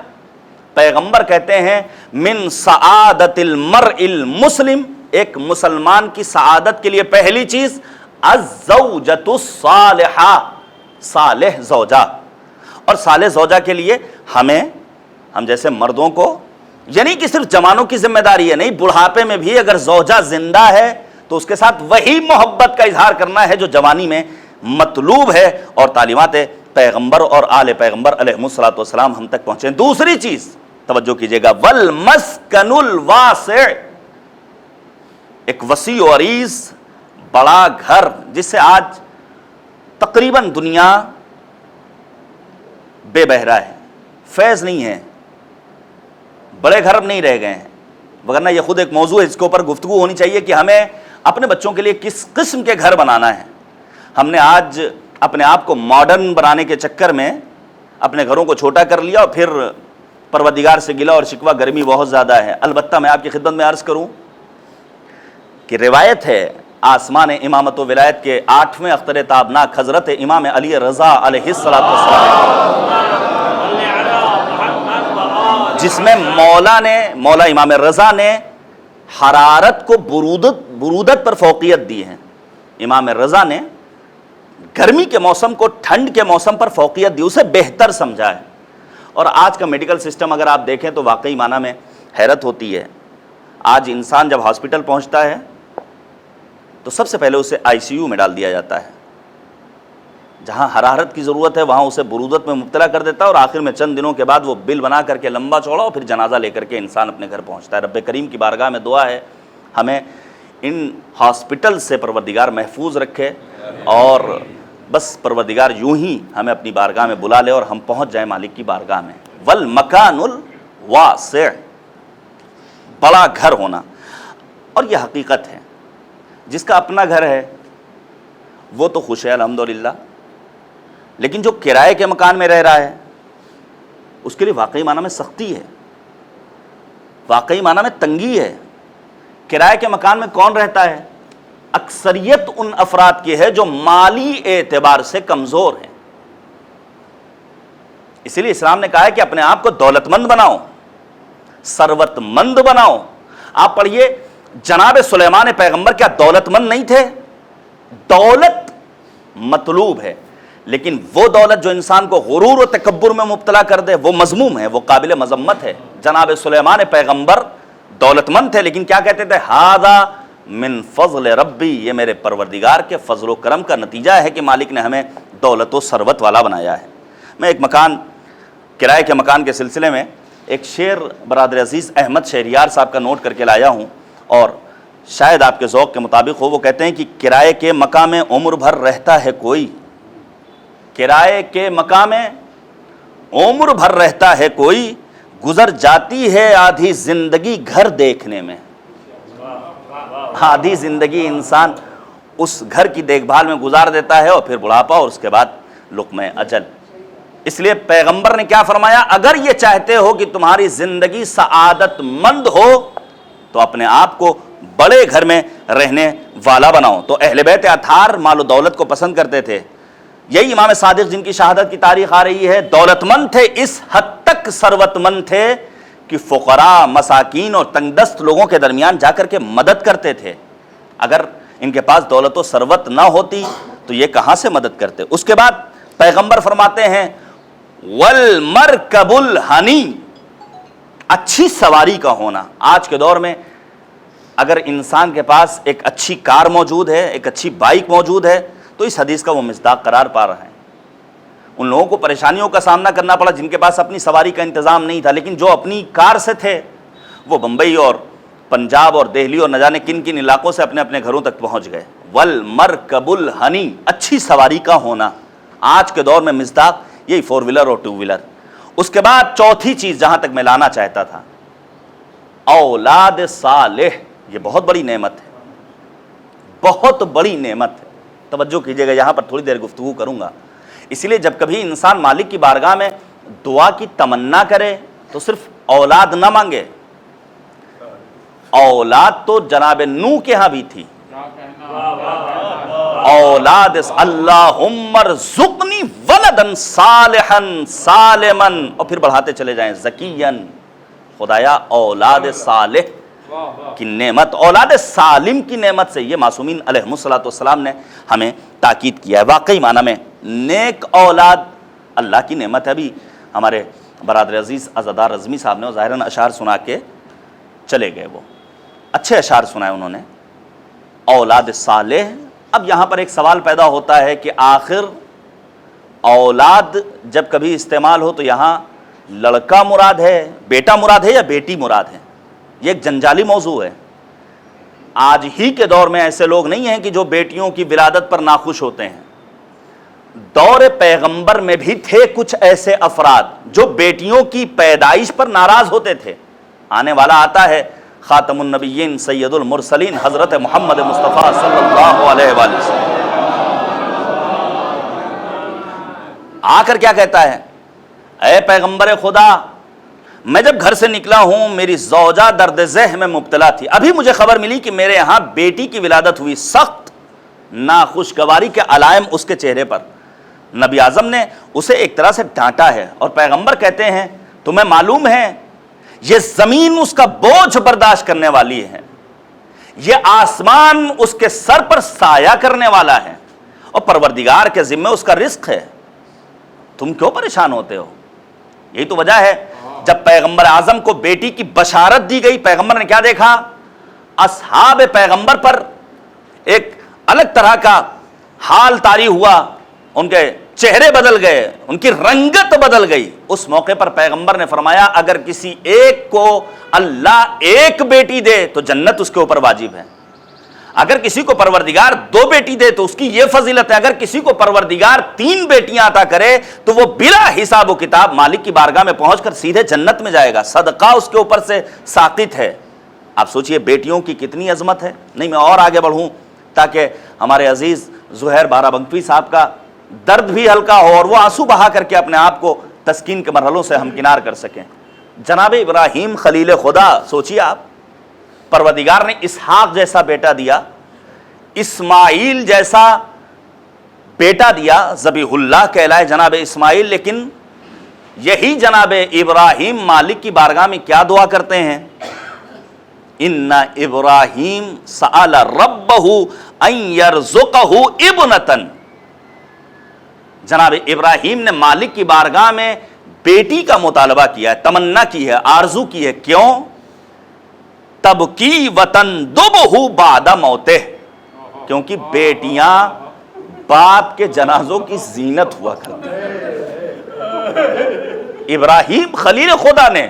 پیغمبر کہتے ہیں من سعادت المرء المسلم، ایک مسلمان کی سعادت کے لیے پہلی چیز الزوجۃ الصالحہ، صالح زوجہ۔ اور صالح زوجہ کے لیے ہم جیسے مردوں کو یعنی کہ صرف جوانوں کی ذمہ داری ہے، نہیں، بڑھاپے میں بھی اگر زوجہ زندہ ہے تو اس کے ساتھ وہی محبت کا اظہار کرنا ہے جو جوانی میں مطلوب ہے، اور تعلیمات پیغمبر اور آل پیغمبر علیہ الصلوۃ والسلام ہم تک پہنچے۔ دوسری چیز توجہ کیجئے گا والمسکن الواسع، ایک وسیع و عریض بڑا گھر جس سے آج تقریباً دنیا بے بہرا ہے، فیض نہیں ہے، بڑے گھر نہیں رہ گئے ہیں، وگرنہ یہ خود ایک موضوع ہے جس کے اوپر گفتگو ہونی چاہیے کہ ہمیں اپنے بچوں کے لیے کس قسم کے گھر بنانا ہے. ہم نے آج اپنے آپ کو ماڈرن بنانے کے چکر میں اپنے گھروں کو چھوٹا کر لیا اور پھر پروردگار سے گلہ اور شکوہ گرمی بہت زیادہ ہے. البتہ میں آپ کی خدمت میں عرض کروں کہ روایت ہے آسمان امامت و ولایت کے 8ویں اختر تابناک حضرت امام علی رضا علیہ السلام، جس میں مولا امام رضا نے حرارت کو برودت پر فوقیت دی ہے. امام رضا نے گرمی کے موسم کو ٹھنڈ کے موسم پر فوقیت دی، اسے بہتر سمجھا ہے. اور آج کا میڈیکل سسٹم اگر آپ دیکھیں تو واقعی معنی میں حیرت ہوتی ہے. آج انسان جب ہاسپٹل پہنچتا ہے تو سب سے پہلے اسے آئی سی یو میں ڈال دیا جاتا ہے. جہاں حرارت کی ضرورت ہے وہاں اسے برودت میں مبتلا کر دیتا ہے، اور آخر میں چند دنوں کے بعد وہ بل بنا کر کے لمبا چوڑا اور پھر جنازہ لے کر کے انسان اپنے گھر پہنچتا ہے. رب کریم کی بارگاہ میں دعا ہے ہمیں ان ہاسپٹل سے پروردگار محفوظ رکھے، اور بس پروردگار یوں ہی ہمیں اپنی بارگاہ میں بلا لے اور ہم پہنچ جائیں مالک کی بارگاہ میں. والمکان الواسع، بڑا گھر ہونا. اور یہ حقیقت ہے، جس کا اپنا گھر ہے وہ تو خوش ہے الحمدللہ، لیکن جو کرائے کے مکان میں رہ رہا ہے اس کے لیے واقعی معنی میں سختی ہے، واقعی معنی میں تنگی ہے. کرائے کے مکان میں کون رہتا ہے؟ اکثریت ان افراد کی ہے جو مالی اعتبار سے کمزور ہیں. اسی لیے اسلام نے کہا ہے کہ اپنے آپ کو دولت مند بناؤ، ثروت مند بناؤ. آپ پڑھیے جناب سلیمان پیغمبر کیا دولت مند نہیں تھے؟ دولت مطلوب ہے، لیکن وہ دولت جو انسان کو غرور و تکبر میں مبتلا کر دے وہ مذموم ہے، وہ قابل مذمت ہے. جناب سلیمان پیغمبر دولت مند تھے، لیکن کیا کہتے تھے؟ ھذا من فضل ربی، یہ میرے پروردگار کے فضل و کرم کا نتیجہ ہے کہ مالک نے ہمیں دولت و ثروت والا بنایا ہے. میں ایک مکان، کرائے کے مکان کے سلسلے میں ایک شعر برادر عزیز احمد شہریار صاحب کا نوٹ کر کے لایا ہوں، اور شاید آپ کے ذوق کے مطابق ہو. وہ کہتے ہیں کہ کرائے کے مکان میں عمر بھر رہتا ہے کوئی، کرائے کے مکان میں عمر بھر رہتا ہے کوئی، گزر جاتی ہے آدھی زندگی گھر دیکھنے میں. آدھی زندگی انسان اس گھر کی دیکھ بھال میں گزار دیتا ہے، اور پھر بڑھاپا اور اس کے بعد لقمہ اجل. اس لیے پیغمبر نے کیا فرمایا؟ اگر یہ چاہتے ہو کہ تمہاری زندگی سعادت مند ہو تو اپنے آپ کو بڑے گھر میں رہنے والا بناؤ. تو اہل بیت اطہار مال و دولت کو پسند کرتے تھے. یہی امام صادق جن کی شہادت کی تاریخ آ رہی ہے دولت مند تھے، اس حد تک ثروت مند تھے کہ فقراء، مساکین اور تنگ دست لوگوں کے درمیان جا کر کے مدد کرتے تھے. اگر ان کے پاس دولت و ثروت نہ ہوتی تو یہ کہاں سے مدد کرتے؟ اس کے بعد پیغمبر فرماتے ہیں والمرکب الحنی، اچھی سواری کا ہونا. آج کے دور میں اگر انسان کے پاس ایک اچھی کار موجود ہے، ایک اچھی بائک موجود ہے، تو اس حدیث کا وہ مصداق قرار پا رہا ہے. ان لوگوں کو پریشانیوں کا سامنا کرنا پڑا جن کے پاس اپنی سواری کا انتظام نہیں تھا، لیکن جو اپنی کار سے تھے وہ بمبئی اور پنجاب اور دہلی اور نہ جانے کن کن علاقوں سے اپنے اپنے گھروں تک پہنچ گئے. والمرکب الحنی، اچھی سواری کا ہونا. آج کے دور میں مصداق یہی 4 ویلر اور 2 ویلر. اس کے بعد چوتھی چیز جہاں تک میں لانا چاہتا تھا، اولاد صالح. یہ بہت بڑی نعمت ہے، بہت بڑی نعمت ہے. توجہ کیجئے گا، یہاں پر تھوڑی دیر گفتگو کروں گا. اسی لیے جب کبھی انسان مالک کی بارگاہ میں دعا کی تمنا کرے تو صرف اولاد نہ مانگے. اولاد تو جناب نوح کے ہاں بھی تھی. اولاد اللہم ارزقنی ولدا صالحا سالما، اور پھر بڑھاتے چلے جائیں زکیا. خدایا اولاد صالح کی نعمت، اولاد سالم کی نعمت سے یہ معصومین علیہم الصلوۃ والسلام نے ہمیں تاکید کیا ہے. واقعی معنی میں نیک اولاد اللہ کی نعمت ہے. ابھی ہمارے برادر عزیز عزادار رزمی صاحب نے ظاہراً اشعار سنا کے چلے گئے، وہ اچھے اشعار سنائے انہوں نے. اولاد صالح. اب یہاں پر ایک سوال پیدا ہوتا ہے کہ آخر اولاد جب کبھی استعمال ہو تو یہاں لڑکا مراد ہے، بیٹا مراد ہے یا بیٹی مراد ہے؟ یہ ایک جنجالی موضوع ہے. آج ہی کے دور میں ایسے لوگ نہیں ہیں کہ جو بیٹیوں کی ولادت پر ناخوش ہوتے ہیں. دور پیغمبر میں بھی تھے کچھ ایسے افراد جو بیٹیوں کی پیدائش پر ناراض ہوتے تھے. آنے والا آتا ہے خاتم النبیین سید المرسلین حضرت محمد مصطفیٰ صلی اللہ علیہ وآلہ وسلم آ کر کیا کہتا ہے؟ اے پیغمبر خدا، میں جب گھر سے نکلا ہوں میری زوجہ درد ذہ میں مبتلا تھی، ابھی مجھے خبر ملی کہ میرے یہاں بیٹی کی ولادت ہوئی، سخت ناخوشگواری کے علائم اس کے چہرے پر۔ نبی اعظم نے اسے ایک طرح سے ڈانٹا ہے، اور پیغمبر کہتے ہیں تمہیں معلوم ہے یہ زمین اس کا بوجھ برداشت کرنے والی ہے، یہ آسمان اس کے سر پر سایہ کرنے والا ہے، اور پروردگار کے ذمہ اس کا رزق ہے، تم کیوں پریشان ہوتے ہو؟ یہی تو وجہ ہے جب پیغمبر اعظم کو بیٹی کی بشارت دی گئی، پیغمبر نے کیا دیکھا؟ اصحاب پیغمبر پر ایک الگ طرح کا حال طاری ہوا، ان کے چہرے بدل گئے، ان کی رنگت بدل گئی۔ اس موقع پر پیغمبر نے فرمایا اگر کسی ایک کو اللہ ایک بیٹی دے تو جنت اس کے اوپر واجب ہے، اگر کسی کو پروردگار 2 بیٹی دے تو اس کی یہ فضیلت ہے، اگر کسی کو پروردگار 3 بیٹیاں عطا کرے تو وہ بلا حساب و کتاب مالک کی بارگاہ میں پہنچ کر سیدھے جنت میں جائے گا، صدقہ اس کے اوپر سے ساقط ہے۔ آپ سوچئے بیٹیوں کی کتنی عظمت ہے۔ نہیں میں اور آگے بڑھوں تاکہ ہمارے عزیز زہیر بارہ بنکوی صاحب کا درد بھی ہلکا ہو اور وہ آنسو بہا کر کے اپنے آپ کو تسکین کے مرحلوں سے ہمکنار کر سکیں۔ جناب ابراہیم خلیل خدا، سوچئے آپ، پروردگار نے اسحاق جیسا بیٹا دیا، اسماعیل جیسا بیٹا دیا، ذبیح اللہ کہلائے جناب اسماعیل، لیکن یہی جناب ابراہیم مالک کی بارگاہ میں کیا دعا کرتے ہیں؟ ان ابراہیم سأل ربہ ان یرزقہ ابنۃ، جناب ابراہیم نے مالک کی بارگاہ میں بیٹی کا مطالبہ کیا ہے، تمنا کی ہے، آرزو کی ہے۔ کیوں؟ تبکی وتندبہ بعد موتہ، کیونکہ بیٹیاں باپ کے جنازوں کی زینت ہوا کرتی ہیں۔ ابراہیم خلیل خدا نے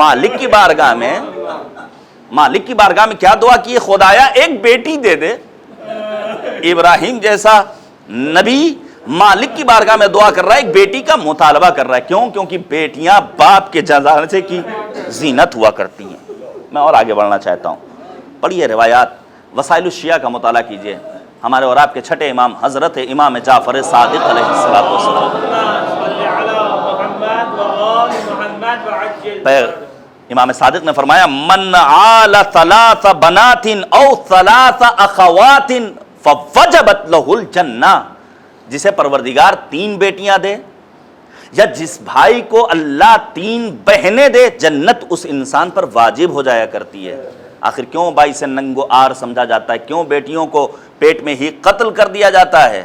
مالک کی بارگاہ میں کیا دعا کی؟ خدایا ایک بیٹی دے دے۔ ابراہیم جیسا نبی مالک کی بارگاہ میں دعا کر رہا ہے، ایک بیٹی کا مطالبہ کر رہا ہے۔ کیوں؟ کیونکہ بیٹیاں باپ کے جنازے کی زینت ہوا کرتی ہیں۔ میں اور آگے بڑھنا چاہتا ہوں، پڑھیے روایات، وسائل الشیعہ کا مطالعہ کیجئے، ہمارے اور آپ کے چھٹے امام حضرت امام جعفر صادق علیہ السلام، امام صادق نے فرمایا من عال 3 بنات او 3 اخوات فوجبت له الجنہ، جسے پروردگار 3 بیٹیاں دے یا جس بھائی کو اللہ 3 بہنیں دے، جنت اس انسان پر واجب ہو جایا کرتی ہے۔ آخر کیوں بھائی سے ننگو آر سمجھا جاتا ہے؟ کیوں بیٹیوں کو پیٹ میں ہی قتل کر دیا جاتا ہے؟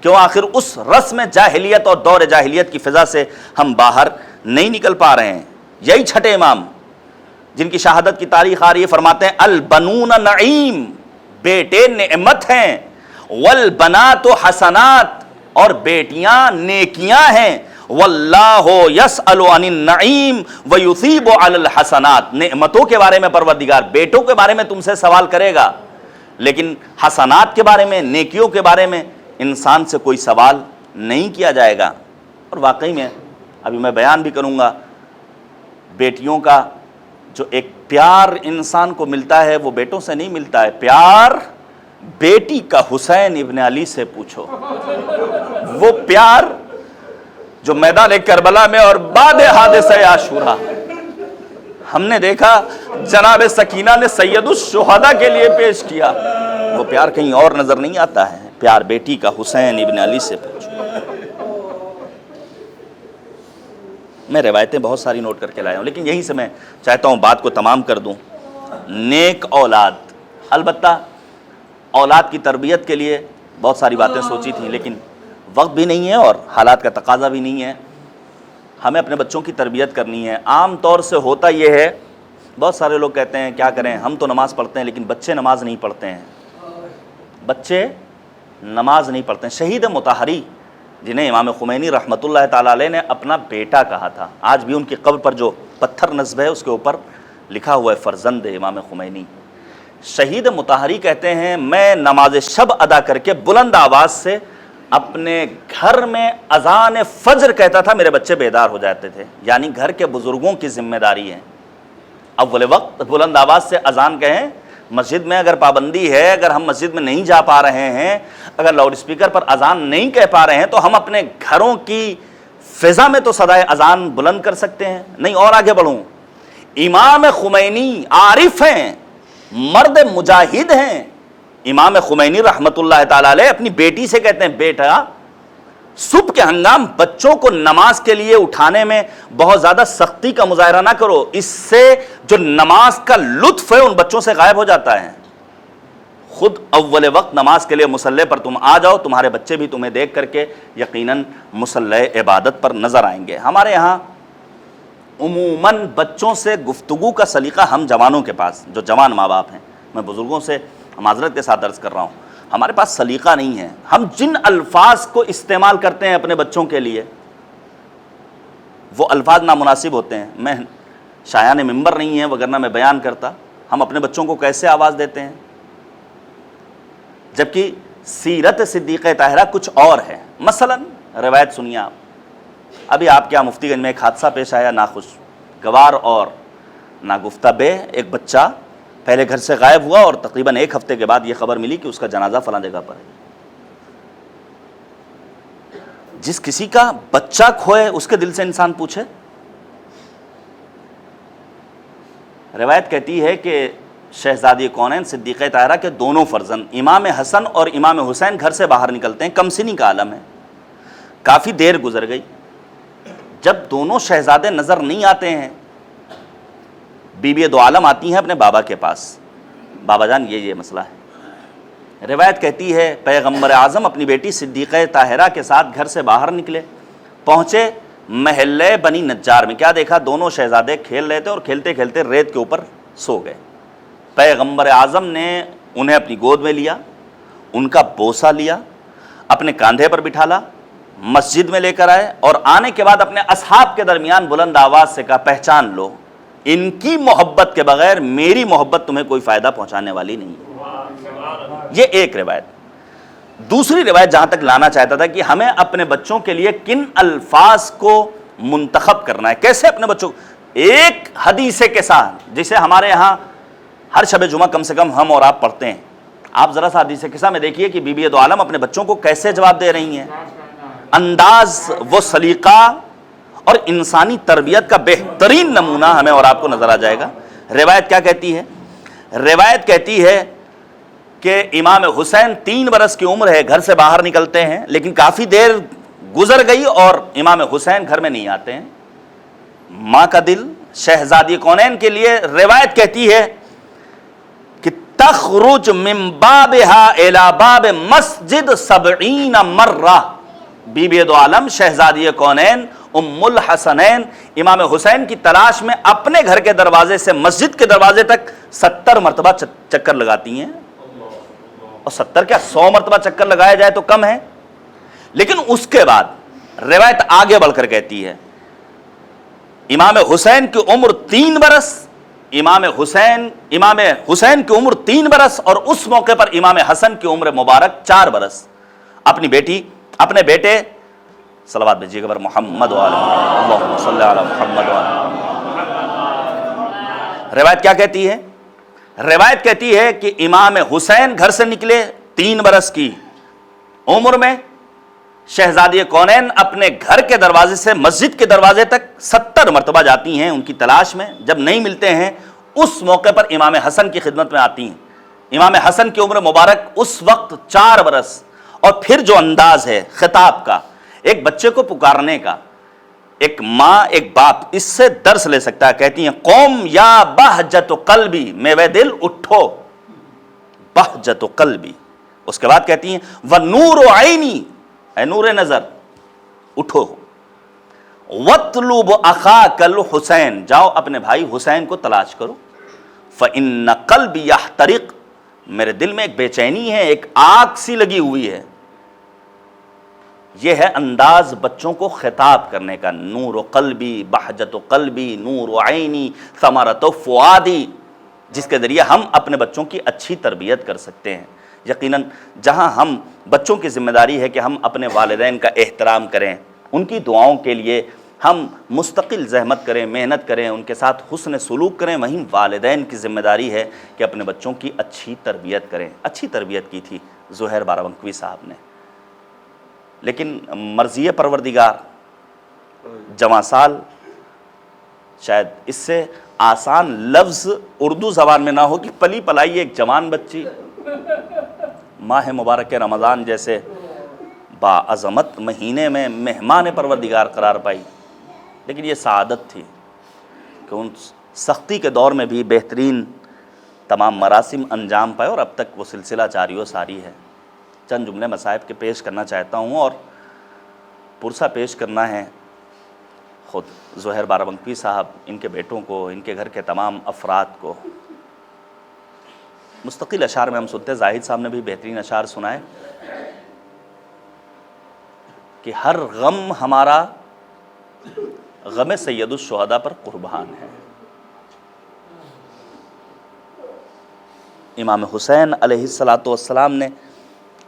کیوں آخر اس رسم جاہلیت اور دور جاہلیت کی فضا سے ہم باہر نہیں نکل پا رہے ہیں؟ یہی چھٹے امام جن کی شہادت کی تاریخ آ رہی ہے فرماتے ہیں البنون نعیم، بیٹے نعمت ہیں، والبنات حسنات، اور بیٹیاں نیکیاں ہیں، واللہ یسأل عن النعیم ویثیب علی الحسنات، نعمتوں کے بارے میں پروردگار بیٹوں کے بارے میں تم سے سوال کرے گا، لیکن حسنات کے بارے میں، نیکیوں کے بارے میں انسان سے کوئی سوال نہیں کیا جائے گا۔ اور واقعی میں ابھی میں بیان بھی کروں گا، بیٹیوں کا جو ایک پیار انسان کو ملتا ہے وہ بیٹوں سے نہیں ملتا ہے۔ پیار بیٹی کا حسین ابن علی سے پوچھو، وہ پیار جو میدان کربلا میں اور بعد حادثہ عاشورہ ہم نے دیکھا جناب سکینہ نے سید الشہداء کے لیے پیش کیا، وہ پیار کہیں اور نظر نہیں آتا ہے۔ پیار بیٹی کا حسین ابن علی سے پوچھو۔ میں روایتیں بہت ساری نوٹ کر کے لایا ہوں، لیکن یہیں سے میں چاہتا ہوں بات کو تمام کر دوں۔ نیک اولاد، البتہ اولاد کی تربیت کے لیے بہت ساری باتیں سوچی تھیں، لیکن وقت بھی نہیں ہے اور حالات کا تقاضا بھی نہیں ہے۔ ہمیں اپنے بچوں کی تربیت کرنی ہے۔ عام طور سے ہوتا یہ ہے، بہت سارے لوگ کہتے ہیں کیا کریں، ہم تو نماز پڑھتے ہیں لیکن بچے نماز نہیں پڑھتے ہیں، بچے نماز نہیں پڑھتے ہیں۔ شہید مطہری جنہیں امام خمینی رحمۃ اللہ تعالیٰ علیہ نے اپنا بیٹا کہا تھا، آج بھی ان کی قبر پر جو پتھر نصب ہے اس کے اوپر لکھا ہوا ہے فرزند امام خمینی۔ شہید مطہری کہتے ہیں میں نماز شب ادا کر کے بلند آواز سے اپنے گھر میں اذان فجر کہتا تھا، میرے بچے بیدار ہو جاتے تھے، یعنی گھر کے بزرگوں کی ذمہ داری ہے۔ اول وقت بلند آواز سے اذان کہیں. مسجد میں اگر پابندی ہے، اگر ہم مسجد میں نہیں جا پا رہے ہیں، اگر لاؤڈ اسپیکر پر اذان نہیں کہہ پا رہے ہیں، تو ہم اپنے گھروں کی فضا میں تو صدائے اذان بلند کر سکتے ہیں. نہیں، اور آگے بڑھوں، امام خمینی عارف ہیں، مرد مجاہد ہیں. امام خمینی رحمت اللہ تعالی علیہ اپنی بیٹی سے کہتے ہیں، بیٹا صبح کے ہنگام بچوں کو نماز کے لیے اٹھانے میں بہت زیادہ سختی کا مظاہرہ نہ کرو، اس سے جو نماز کا لطف ہے ان بچوں سے غائب ہو جاتا ہے. خود اول وقت نماز کے لیے مصلی پر تم آ جاؤ، تمہارے بچے بھی تمہیں دیکھ کر کے یقیناً مصلی عبادت پر نظر آئیں گے. ہمارے یہاں عموماً بچوں سے گفتگو کا سلیقہ ہم جوانوں کے پاس، جو جوان ماں باپ ہیں، میں بزرگوں سے معذرت کے ساتھ عرض کر رہا ہوں، ہمارے پاس سلیقہ نہیں ہے. ہم جن الفاظ کو استعمال کرتے ہیں اپنے بچوں کے لیے وہ الفاظ نامناسب ہوتے ہیں. میں شایان منبر نہیں ہے وگرنہ میں بیان کرتا، ہم اپنے بچوں کو کیسے آواز دیتے ہیں، جبکہ سیرت صدیقہ طاہرہ کچھ اور ہے. مثلا روایت سنیے آپ، ابھی آپ کیا مفتی گنج میں ایک حادثہ پیش آیا ناخوشگوار اور ناگفتہ بے. ایک بچہ پہلے گھر سے غائب ہوا اور تقریباً ایک ہفتے کے بعد یہ خبر ملی کہ اس کا جنازہ فلاں جگہ پر ہے. جس کسی کا بچہ کھوئے اس کے دل سے انسان پوچھے. روایت کہتی ہے کہ شہزادی کونین صدیقہ طاہرہ کے دونوں فرزند امام حسن اور امام حسین گھر سے باہر نکلتے ہیں. کم سنی کا عالم ہے. کافی دیر گزر گئی، جب دونوں شہزادے نظر نہیں آتے ہیں، بی بی دو عالم آتی ہیں اپنے بابا کے پاس، بابا جان یہ مسئلہ ہے. روایت کہتی ہے پیغمبر اعظم اپنی بیٹی صدیقہ طاہرہ کے ساتھ گھر سے باہر نکلے، پہنچے محلے بنی نجار میں. کیا دیکھا؟ دونوں شہزادے کھیل رہے تھے اور کھیلتے کھیلتے ریت کے اوپر سو گئے. پیغمبر اعظم نے انہیں اپنی گود میں لیا، ان کا بوسہ لیا، اپنے کاندھے پر بٹھالا، مسجد میں لے کر آئے اور آنے کے بعد اپنے اصحاب کے درمیان بلند آواز سے کہا، پہچان لو، ان کی محبت کے بغیر میری محبت تمہیں کوئی فائدہ پہنچانے والی نہیں ہے. یہ ایک روایت. دوسری روایت جہاں تک لانا چاہتا تھا کہ ہمیں اپنے بچوں کے لیے کن الفاظ کو منتخب کرنا ہے، کیسے اپنے بچوں ایک حدیث کے ساتھ، جسے ہمارے ہاں ہر شب جمعہ کم سے کم ہم اور آپ پڑھتے ہیں. آپ ذرا سا حدیث کے ساتھ میں دیکھیے کہ بی بی دو عالم اپنے بچوں کو کیسے جواب دے رہی ہیں. انداز، وہ سلیقہ اور انسانی تربیت کا بہترین نمونہ ہمیں اور آپ کو نظر آ جائے گا. روایت کیا کہتی ہے؟ روایت کہتی ہے کہ امام حسین 3 برس کی عمر ہے، گھر سے باہر نکلتے ہیں، لیکن کافی دیر گزر گئی اور امام حسین گھر میں نہیں آتے ہیں. ماں کا دل شہزادی کونین کے لیے روایت کہتی ہے کہ تخرج من بابها الى باب مسجد 70 مرہ. بی بی دو عالم شہزادی کونین ام الحسنین امام حسین کی تلاش میں اپنے گھر کے دروازے سے مسجد کے دروازے تک 70 مرتبہ چکر لگاتی ہیں. اور 70 کیا 100 مرتبہ چکر لگایا جائے تو کم ہے. لیکن اس کے بعد روایت آگے بڑھ کر کہتی ہے امام حسین کی عمر 3 برس، امام حسین کی عمر 3 برس اور اس موقع پر امام حسن کی عمر مبارک 4 برس. اپنے بیٹے صلوات بھیجیے گا پر محمد و آل محمد، اللہم صلی علی محمد و آل محمد. روایت کیا کہتی ہے؟ روایت کہتی ہے کہ امام حسین گھر سے نکلے 3 برس کی عمر میں، شہزادی کونین اپنے گھر کے دروازے سے مسجد کے دروازے تک 70 مرتبہ جاتی ہیں ان کی تلاش میں. جب نہیں ملتے ہیں اس موقع پر امام حسن کی خدمت میں آتی ہیں. امام حسن کی عمر مبارک اس وقت 4 برس. اور پھر جو انداز ہے خطاب کا، ایک بچے کو پکارنے کا، ایک ماں ایک باپ اس سے درس لے سکتا ہے. کہتی ہیں قوم یا بہجت قلبی، میوے دل اٹھو، بہجت قلبی. اس کے بعد کہتی ہیں ونور عینی، اے نور نظر اٹھو، وَاطْلُبْ أَخَاكَ الْحُسَيْنَ، جاؤ اپنے بھائی حسین کو تلاش کرو. فَإِنَّ قَلْبِي يَحْتَرِقُ، میرے دل میں ایک بے چینی ہے، ایک آگ سی لگی ہوئی ہے. یہ ہے انداز بچوں کو خطاب کرنے کا. نور قلبی، بہجت قلبی، نور عینی، ثمرۃ فؤادی، جس کے ذریعے ہم اپنے بچوں کی اچھی تربیت کر سکتے ہیں. یقیناً جہاں ہم بچوں کی ذمہ داری ہے کہ ہم اپنے والدین کا احترام کریں، ان کی دعاؤں کے لیے ہم مستقل زحمت کریں، محنت کریں، ان کے ساتھ حسن سلوک کریں. وہیں والدین کی ذمہ داری ہے کہ اپنے بچوں کی اچھی تربیت کریں. اچھی تربیت کی تھی زہیر بارہبنکوی صاحب نے، لیکن مرضی پروردگار جواں سال، شاید اس سے آسان لفظ اردو زبان میں نہ ہو کہ پلی پلائی ایک جوان بچی ماہ مبارک رمضان جیسے باعظمت مہینے میں مہمان پروردگار قرار پائی. لیکن یہ سعادت تھی کہ ان سختی کے دور میں بھی بہترین تمام مراسم انجام پائے، اور اب تک وہ سلسلہ جاری و ساری ہے. چند جملے مصائب کے پیش کرنا چاہتا ہوں، اور پرسہ پیش کرنا ہے خود زہیر بارہبنکوی صاحب، ان کے بیٹوں کو، ان کے گھر کے تمام افراد کو. مستقل اشعار میں ہم سنتے ہیں، زاہد صاحب نے بھی بہترین اشعار سنائے کہ ہر غم ہمارا غم سید الشہداء پر قربان ہے. امام حسین علیہ السلام نے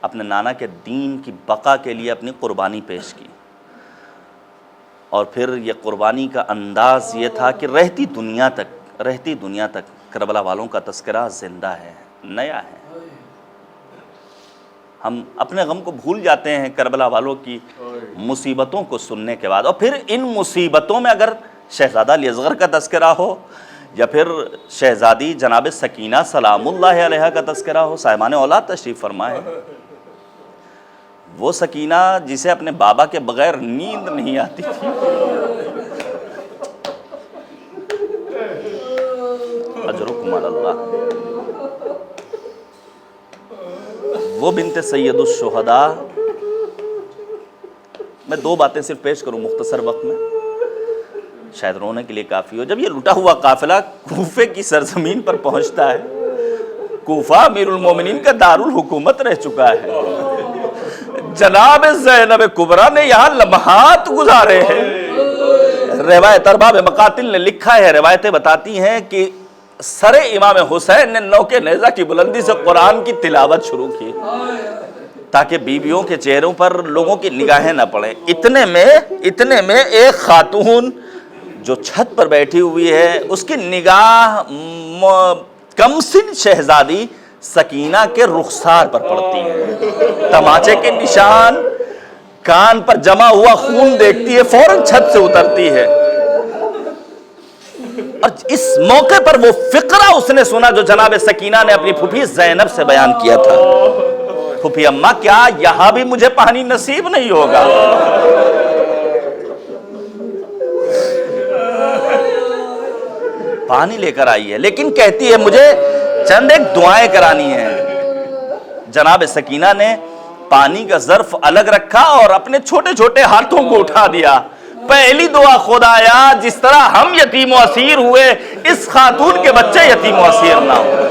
اپنے نانا کے دین کی بقا کے لیے اپنی قربانی پیش کی، اور پھر یہ قربانی کا انداز یہ تھا کہ رہتی دنیا تک کربلا والوں کا تذکرہ زندہ ہے، نیا ہے. ہم اپنے غم کو بھول جاتے ہیں کربلا والوں کی مصیبتوں کو سننے کے بعد، اور پھر ان مصیبتوں میں اگر شہزادہ علی اصغر کا تذکرہ ہو یا پھر شہزادی جناب سکینہ سلام اللہ علیہا کا تذکرہ ہو. صاحبان اولاد تشریف فرمائے، وہ سکینہ جسے اپنے بابا کے بغیر نیند نہیں آتی تھی، اجرکم علی اللہ، وہ بنت سید الشہداء. میں دو باتیں صرف پیش کروں مختصر وقت میں، شاید رونے کے لیے کافی ہو. جب یہ لٹا ہوا قافلہ کوفے کی سرزمین پر پہنچتا ہے، کوفہ امیر المومنین کا دارالحکومت رہ چکا ہے، جناب زینب کبریٰ نے یہاں لمحات گزارے ہیں. روایت ارباب مقاتل نے لکھا ہے، روایتیں بتاتی ہیں کہ سر امام حسین نے نوکے نیزہ کی بلندی سے قرآن کی تلاوت شروع کی تاکہ بیویوں کے چہروں پر لوگوں کی نگاہیں نہ پڑیں. اتنے میں ایک خاتون جو چھت پر بیٹھی ہوئی ہے، اس کی نگاہ کم سن شہزادی سکینہ کے رخسار پر پڑتی ہے. تماچے کے نشان، کان پر جمع ہوا خون دیکھتی ہے، فوراً چھت سے اترتی ہے. اور اس موقع پر وہ فقرہ اس نے سنا جو جناب سکینہ نے اپنی پھوپھی زینب سے بیان کیا تھا. پھوپھی اماں، کیا یہاں بھی مجھے پانی نصیب نہیں ہوگا؟ پانی لے کر آئی ہے، لیکن کہتی ہے مجھے چند ایک دعائیں کرانی ہیں. جناب سکینہ نے پانی کا ظرف الگ رکھا اور اپنے چھوٹے چھوٹے ہاتھوں کو اٹھا دیا. پہلی دعا، خدایا جس طرح ہم یتیم و اسیر ہوئے، اس خاتون کے بچے یتیم و اسیر نہ ہو.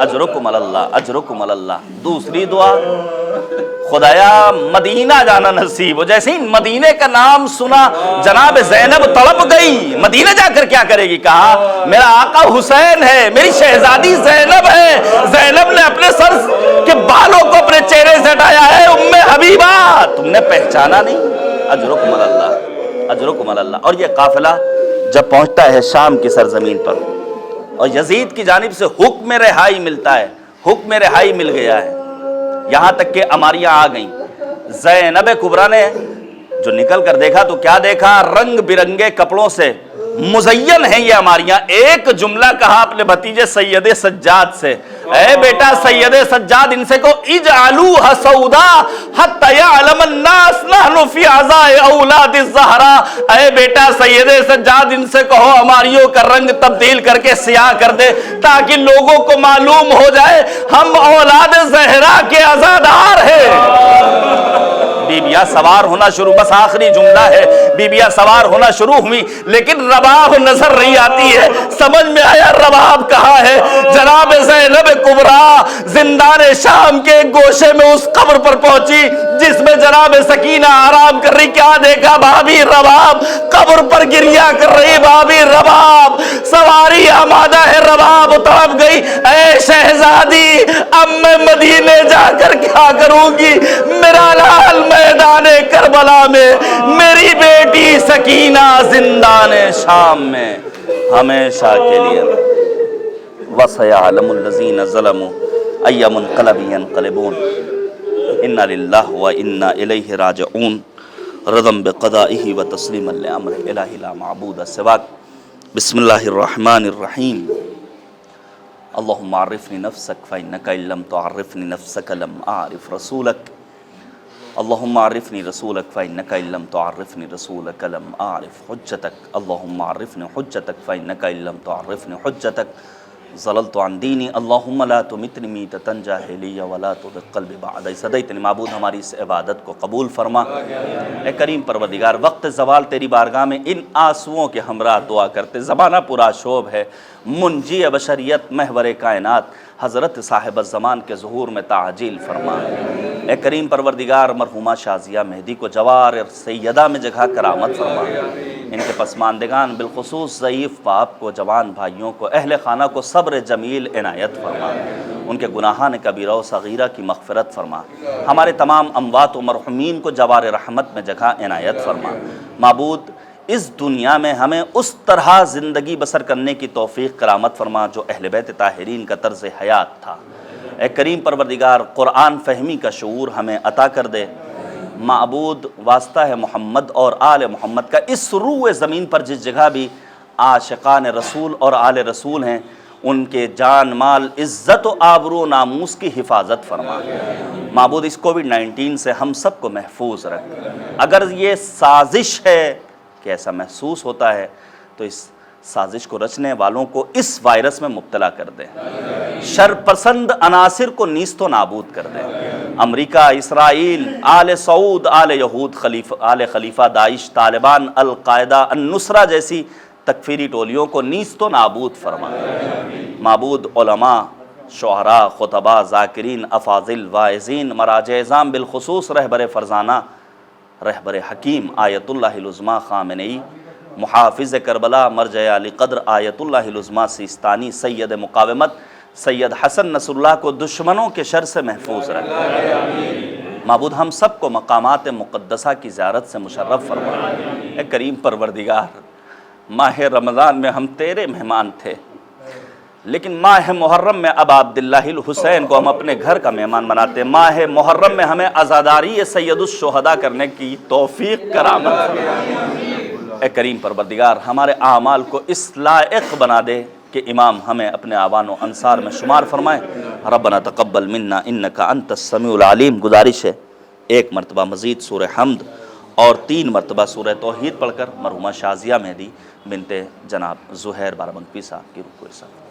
اجرکم علی اللہ، اجرکم علی اللہ. دوسری دعا، خدایا مدینہ جانا نصیب ہو. جیسے ہی مدینے کا نام سنا جناب زینب تڑپ گئی. مدینہ جا کر کیا کرے گی؟ کہا میرا آقا حسین ہے، میری شہزادی زینب ہے. زینب نے اپنے سر کے بالوں کو اپنے چہرے سے ہٹایا ہے. ام حبیبہ، تم نے پہچانا نہیں؟ اجرکم علی اللہ، اجرکم علی اللہ. اور یہ قافلہ جب پہنچتا ہے شام کی سرزمین پر اور یزید کی جانب سے حکم رہائی ملتا ہے، حکم رہائی مل گیا ہے، یہاں تک کہ اماریاں آ گئیں. زینب کبریٰ نے جو نکل کر دیکھا تو کیا دیکھا؟ رنگ برنگے کپڑوں سے مزین ہیں یہ اماریاں. ایک جملہ کہا اپنے بھتیجے سید سجاد سے، اے بیٹا سید سجاد، ان سے کو اجعلوها سودا حتی یعلم الناس نحن فی عزاء اولاد الزہراء. اے بیٹا سید سجاد، ان سے کہو ہماریوں کا رنگ تبدیل کر کے سیاہ کر دے تاکہ لوگوں کو معلوم ہو جائے ہم اولاد زہرا کے عزادار ہیں. بیبیاں سوار ہونا شروع، بس آخری جملہ ہے، بیبیاں سوار ہونا شروع ہوئی، لیکن رباب نظر نہیں آتی ہے. سمجھ میں آیا رباب کہاں ہے. جناب زینب کبریٰ زندان شام کے گوشے میں اس قبر پر پہنچی جس میں جناب سکینہ آرام کر رہی. کیا دیکھا؟ بھابھی رباب قبر پر گریا کر رہی. بھابھی رباب سواری آمادہ ہے. رباب تڑپ گئی، اے شہزادی اب میں مدینے جا کر کیا کروں گی؟ میرا لال میدان کربلا میں، میری بیٹی سکینہ زندان شام میں ہمیشہ کے لیے۔ وَسَيَعْلَمُ الَّذِينَ ظَلَمُوا أَيَّ مُنقَلَبٍ يَنقَلِبُونَ اِنَّ لِلَّهِ وَإِنَّا إِلَيْهِ راجعون رضا بقضائه وتسلیما لأمره الہ لا معبود سواک۔ بسم اللہ الرحمن الرحیم۔ اللہم عرفنی نفسک فإنک إن لم تعرفنی نفسک لم أعرف رسولک۔ اللہم عرفنی رسولک فإنک إن لم تعرفنی رسولک لم أعرف حجتک۔ اللہم عرفنی حجتک فإنک إن لم تعرفنی حجتک ضللت عن دینی۔ اللہم لا تمتنی میتۃ جاہلیہ ولا تزغ قلبی بعد اذ ہدیتنی۔ معبود ہماری اس عبادت کو قبول فرما۔ اے کریم پروردگار، وقت زوال تیری بارگاہ میں ان آنسوؤں کے ہمراہ دعا کرتے، زمانہ پورا شوب ہے، منجی بشریت محور کائنات حضرت صاحب الزمان کے ظہور میں تعجیل فرما۔ اے کریم پروردگار، مرحومہ شازیہ مہدی کو جوار سیدہ میں جگہ کرامت فرما۔ ان کے پسماندگان بالخصوص ضعیف باپ کو، جوان بھائیوں کو، اہل خانہ کو صبر جمیل عنایت فرما۔ ان کے گناہان کبیرہ و صغیرہ کی مغفرت فرما۔ ہمارے تمام اموات و مرحومین کو جوار رحمت میں جگہ عنایت فرما۔ معبود، اس دنیا میں ہمیں اس طرح زندگی بسر کرنے کی توفیق کرامت فرما جو اہل بیت طاہرین کا طرز حیات تھا۔ اے کریم پروردگار، قرآن فہمی کا شعور ہمیں عطا کر دے۔ معبود، واسطہ ہے محمد اور آل محمد کا، اس روح زمین پر جس جگہ بھی عاشقان رسول اور آل رسول ہیں، ان کے جان مال عزت و آبرو و ناموس کی حفاظت فرما۔ معبود، اس کووڈ-19 سے ہم سب کو محفوظ رکھ۔ اگر یہ سازش ہے کہ ایسا محسوس ہوتا ہے تو اس سازش کو رچنے والوں کو اس وائرس میں مبتلا کر دیں، شر پسند عناصر کو نیست و نابود کر دیں۔ امریکہ، اسرائیل، آل سعود، آل یہود، آل خلیفہ، داعش، طالبان، القاعدہ، النصرہ جیسی تکفیری ٹولیوں کو نیست و نابود فرما۔ معبود، علماء، شعراء، خطباء، ذاکرین، افاضل، واعظین، مراجع اعظام، بالخصوص رہبر فرزانہ، رہبر حکیم آیت اللہ العظمیٰ خامنئی، محافظ کربلا، مرجع علی قدر آیت اللہ العظمیٰ سیستانی، سید مقاومت سید حسن نصر اللہ کو دشمنوں کے شر سے محفوظ رکھ۔ معبود، ہم سب کو مقامات مقدسہ کی زیارت سے مشرف فرما۔ اے کریم پروردگار، ماہ رمضان میں ہم تیرے مہمان تھے، لیکن ماہ محرم میں اب عبداللہ الحسین کو ہم اپنے گھر کا مہمان بناتے ہیں۔ ماہ محرم میں ہمیں عزاداری سید الشہداء کرنے کی توفیق کرامت فرما۔ اے کریم پروردگار، ہمارے اعمال کو اس لائق بنا دے کہ امام ہمیں اپنے آبان و انصار میں شمار فرمائے۔ ربنا تقبل منا انک انت السمیع العلیم۔ گزارش ہے ایک مرتبہ مزید سورہ حمد اور 3 مرتبہ سورہ توحید پڑھ کر مرحومہ شازیہ مہدی بنت جناب زہیر بارہ بنکی صاحب کی رکوع ساتھ